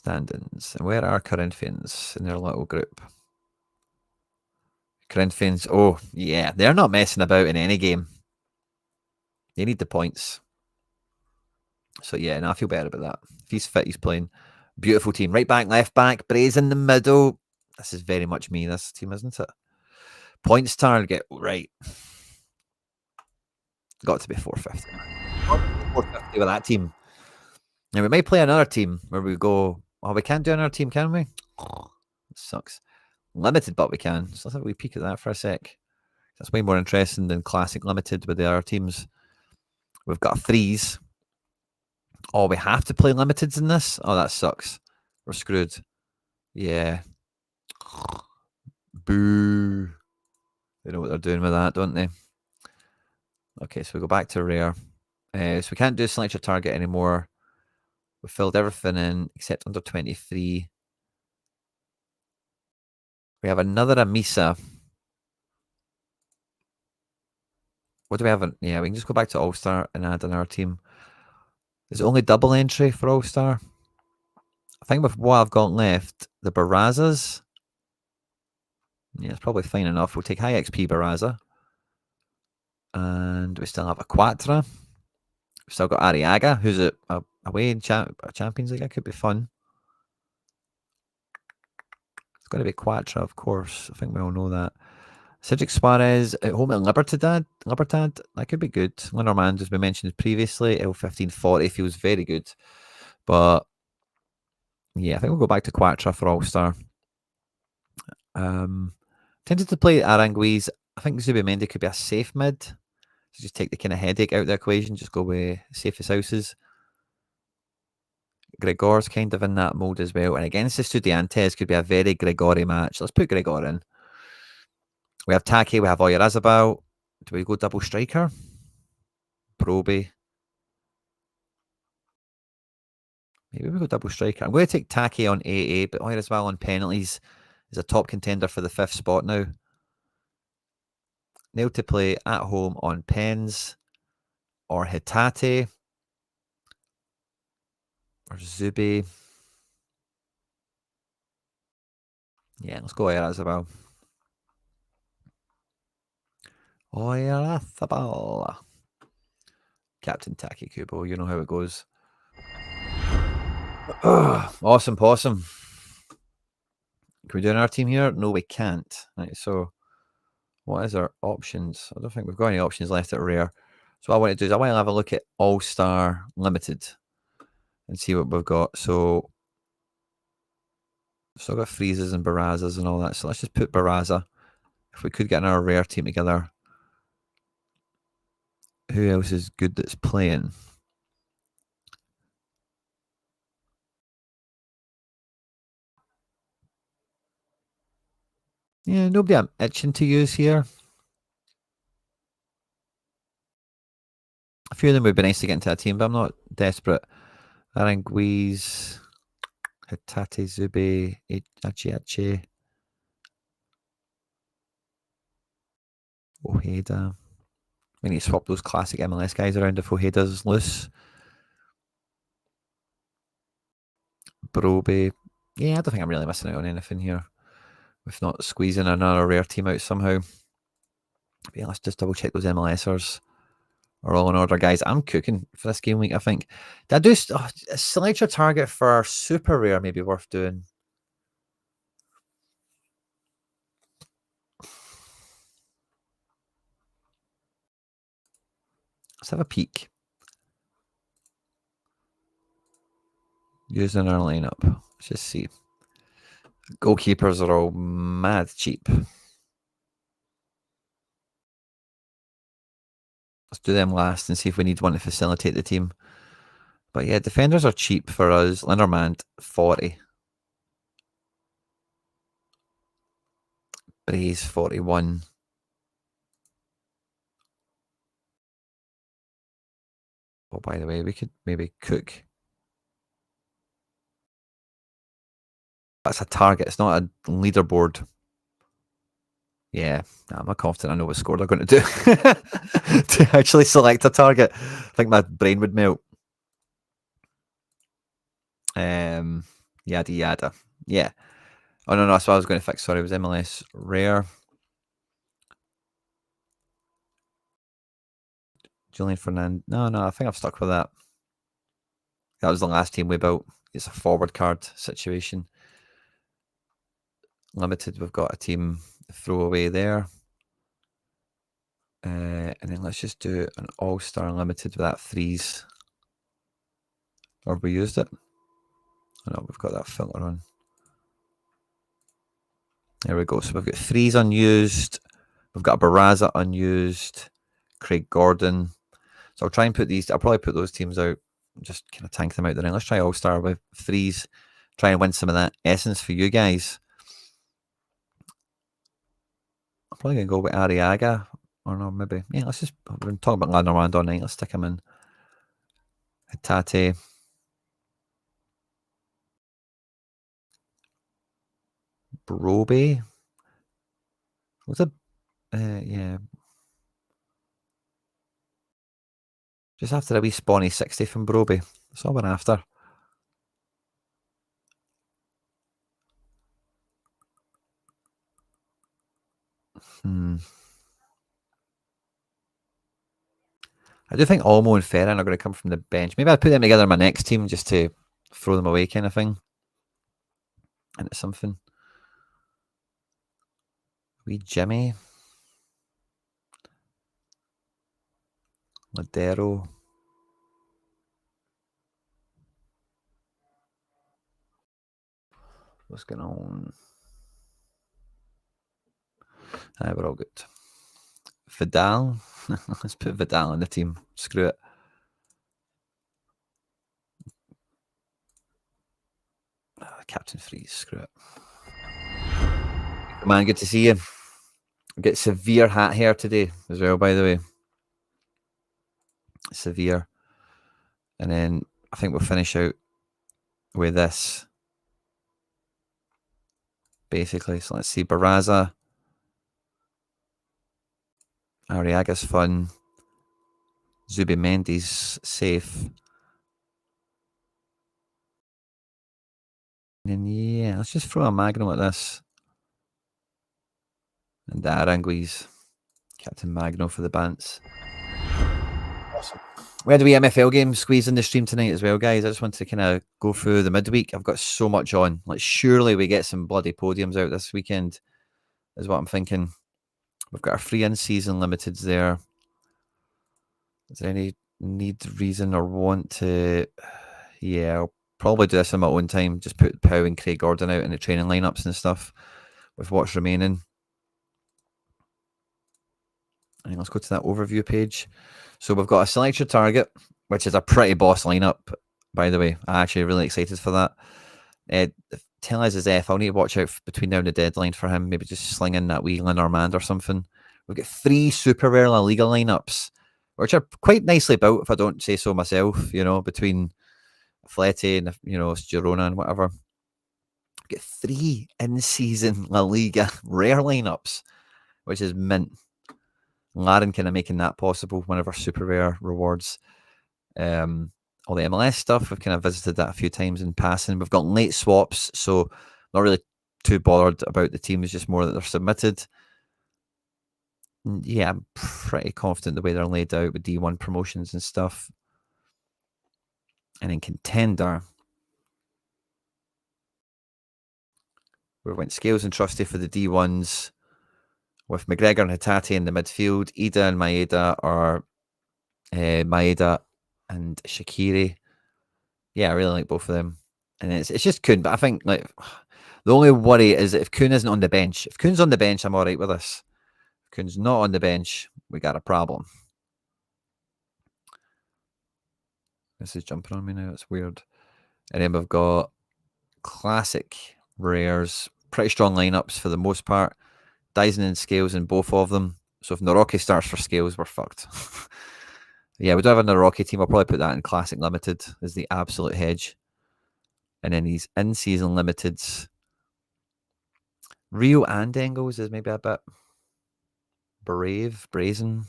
And where are Corinthians in their little group? Corinthians, they're not messing about in any game. They need the points. So I feel better about that. If he's fit, he's playing. Beautiful team. Right back, left back, Braze in the middle. This is very much me, this team, isn't it? Points target, right. Got to be 450. 450 with that team. Now we might play another team where we go, we can't do another team, can we? It sucks. Limited, but we can. So let's have a wee peek at that for a sec. That's way more interesting than classic limited with the other teams. We've got threes. Oh, we have to play limiteds in this? Oh, that sucks. We're screwed. Yeah. Boo. They know what they're doing with that, don't they? Okay, so we go back to rare. So we can't do select your target anymore. We filled everything in except under 23. We have another Amisa. What do we have? We can just go back to All-Star and add another team. Is it only double entry for All-Star? I think with what I've got left, the Barrazas. Yeah, it's probably fine enough. We'll take high XP Barraza. And we still have a Quatra. We've still got Arriaga, who's away in Champions League. That could be fun. It's going to be Quatra, of course. I think we all know that. Cedric Suarez at home at Libertad. That could be good. Lenormand, as we mentioned previously, L1540 feels very good. But I think we'll go back to Quatra for All-Star. Tempted to play Aranguiz. I think Zubimendi could be a safe mid. So just take the kind of headache out of the equation. Just go with safest houses. Gregor's kind of in that mode as well. And against Estudiantes could be a very Gregori match. Let's put Gregor in. We have Taki, we have Oyarzabal. Do we go double striker? Proby. Maybe we go double striker. I'm going to take Taki on AA, but Oyarzabal on penalties is a top contender for the 5th spot now. Nail to play at home on Pens or Hitate or Zubi. Yeah, let's go Oyarzabal. Oyarthabal. Captain Taki Kubo, you know how it goes. Awesome possum. Can we do another team here? No, we can't. Right, so what is our options? I don't think we've got any options left at rare. So what I want to do is I want to have a look at All-Star Limited and see what we've got. So we've still got freezes and Barazas and all that. So let's just put Baraza. If we could get another rare team together. Who else is good that's playing? Yeah, nobody I'm itching to use here. A few of them would be nice to get into a team, but I'm not desperate. Aranguiz, Hitate Zube, Achiache, Ojeda. We need to swap those classic MLS guys around if Ojeda's loose. Broby. Yeah, I don't think I'm really missing out on anything here. If not squeezing another rare team out somehow. But yeah, let's just double check those MLSers are all in order, guys. I'm cooking for this game week, I think. Did I do select your target for super rare? Maybe worth doing. Let's have a peek. Using our lineup. Let's just see. Goalkeepers are all mad cheap. Let's do them last and see if we need one to facilitate the team. But yeah, defenders are cheap for us. Linderman, 40. Braze, 41. Oh, by the way, we could maybe cook. That's a target. It's not a leaderboard. Yeah, I'm confident I know what score they're going to do to actually select a target. I think my brain would melt. Yada yada. Yeah. Oh no, that's what I was going to fix. Sorry, it was MLS rare. Julian Fernand. No, I think I've stuck with that. That was the last team we built. It's a forward card situation. Limited, we've got a team throwaway there. And then let's just do an all-star limited with that freeze. Or we used it. Oh no, we've got that filter on. There we go. So we've got freeze unused. We've got a Baraza unused. Craig Gordon. So I'll try and put these. I'll probably put those teams out. Just kind of tank them out there. Let's try all-star with freeze. Try and win some of that essence for you guys. I'm probably going to go with Arriaga. Or no, maybe. Yeah, let's just. We've been talking about Landerland all night. Let's stick him in. Hitate. Broby. What's it? Yeah. Just after a wee spawny 60 from Broby. That's all we're after. I do think Olmo and Ferran are going to come from the bench. Maybe I'll put them together in my next team just to throw them away kind of thing. And it's something. Wee Jimmy. Ladero. What's going on? We're all good. Vidal. Let's put Vidal in the team. Screw it. Captain Freeze. Screw it. Man, good to see you. Get severe hat hair today as well, by the way. Severe. And then I think we'll finish out with this. Basically. So let's see. Baraza. Arriaga's fun. Zubimendi's safe. And then, yeah, let's just throw a Magnum at this. And Aranguiz. Captain Magno for the Bants. Awesome. We had a wee MFL game squeezed in the stream tonight as well, guys. I just want to kind of go through the midweek. I've got so much on. Like, surely we get some bloody podiums out this weekend, is what I'm thinking. We've got our free in-season limiteds there. Is there any need, reason, or want to... Yeah, I'll probably do this on my own time. Just put Pow and Craig Gordon out in the training lineups and stuff with what's remaining. And let's go to that overview page. So we've got a select your target, which is a pretty boss lineup, by the way. I'm actually really excited for that. Tell us his F. I'll need to watch out between now and the deadline for him. Maybe just sling in that wee Lenormand or something. We've got 3 super rare La Liga lineups, which are quite nicely built, if I don't say so myself, you know, between Flete and, you know, Girona and whatever. We've got 3 in-season La Liga rare lineups, which is mint. Laren kind of making that possible, one of our super rare rewards. All the MLS stuff, we've kind of visited that a few times in passing. We've got late swaps, so not really too bothered about the teams, just more that they're submitted. Yeah, I'm pretty confident the way they're laid out with D1 promotions and stuff. And in contender, we went Scales and Trusty for the D1s, with McGregor and Hatate in the midfield. Ida and Maeda are Maeda and Shaqiri. Yeah, I really like both of them. And it's just Kuhn, but I think like the only worry is that if Kuhn isn't on the bench. If Kuhn's on the bench, I'm all right with this. If Kuhn's not on the bench, we got a problem. This is jumping on me now. It's weird. And then we've got classic rares, pretty strong lineups for the most part. Dyson and Scales in both of them. So if Naroki starts for Scales, we're fucked. Yeah, we do have a Naroki team. I'll probably put that in Classic Limited as the absolute hedge. And then these in-season limiteds. Rio and Engels is maybe a bit brazen.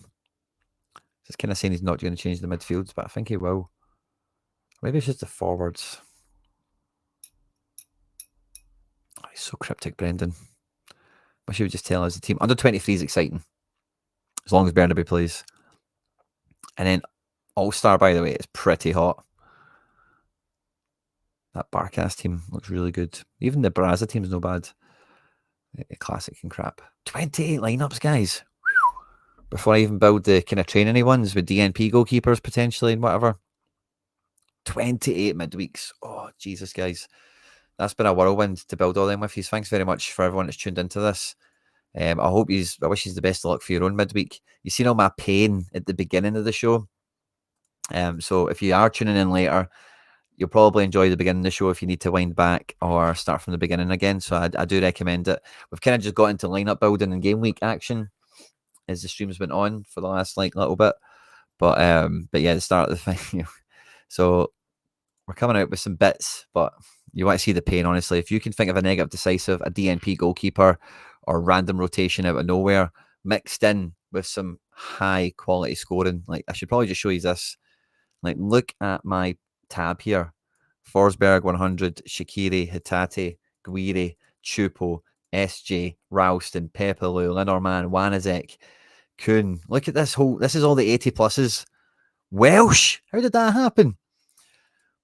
Just kind of saying he's not going to change the midfields, but I think he will. Maybe it's just the forwards. Oh, he's so cryptic, Brendan. Wish he would just tell us the team. Under 23 is exciting. As long as Burnaby plays. And then All-Star, by the way, is pretty hot. That Barcast team looks really good. Even the Braza team is no bad. Classic and crap. 28 lineups, guys. Before I even build the kind of training ones with DNP goalkeepers potentially and whatever. 28 midweeks. Oh, Jesus, guys. That's been a whirlwind to build all them with you. Thanks very much for everyone that's tuned into this. I wish you the best of luck for your own midweek. You've seen all my pain at the beginning of the show. So if you are tuning in later, you'll probably enjoy the beginning of the show if you need to wind back or start from the beginning again. So I do recommend it. We've kind of just got into lineup building and game week action as the streams went on for the last little bit. But yeah, the start of the thing. So we're coming out with some bits, but you want to see the pain, honestly. If you can think of a negative decisive, a DNP goalkeeper, or random rotation out of nowhere, mixed in with some high quality scoring, like I should probably just show you this. Like, look at my tab here. Forsberg 100, Shaqiri, Hatate, Guiri, Chupo, SJ, Ralston, Pepelu, Lenormand, Wanizek, Kuhn. Look at this is all the 80 pluses. Welsh! How did that happen?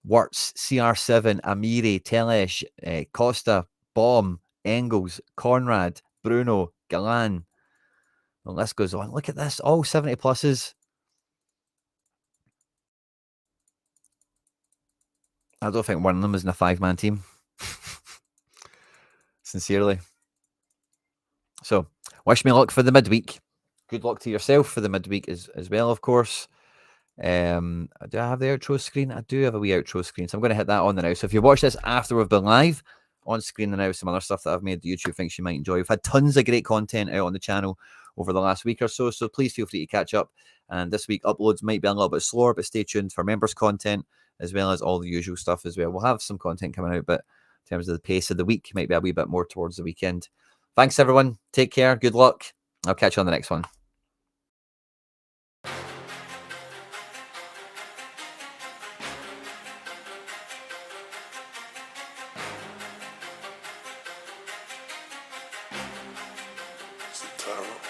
Wirtz, CR7, Amiri, Telesh, Costa, Baum, Engels, Conrad, Bruno, Galan. The list goes on. Look at this. All 70 pluses. I don't think one of them is in a 5-man team. Sincerely. So, wish me luck for the midweek. Good luck to yourself for the midweek as well, of course. Do I have the outro screen? I do have a wee outro screen, so I'm going to hit that on the now. So if you watch this after we've been live, on screen now some other stuff that I've made the YouTube thinks you might enjoy. We've had tons of great content out on the channel over the last week or so, so please feel free to catch up. And this week uploads might be a little bit slower, but stay tuned for members content as well as all the usual stuff as well. We'll have some content coming out, but in terms of the pace of the week, might be a wee bit more towards the weekend. Thanks everyone. Take care. Good luck. I'll catch you on the next one. Satara.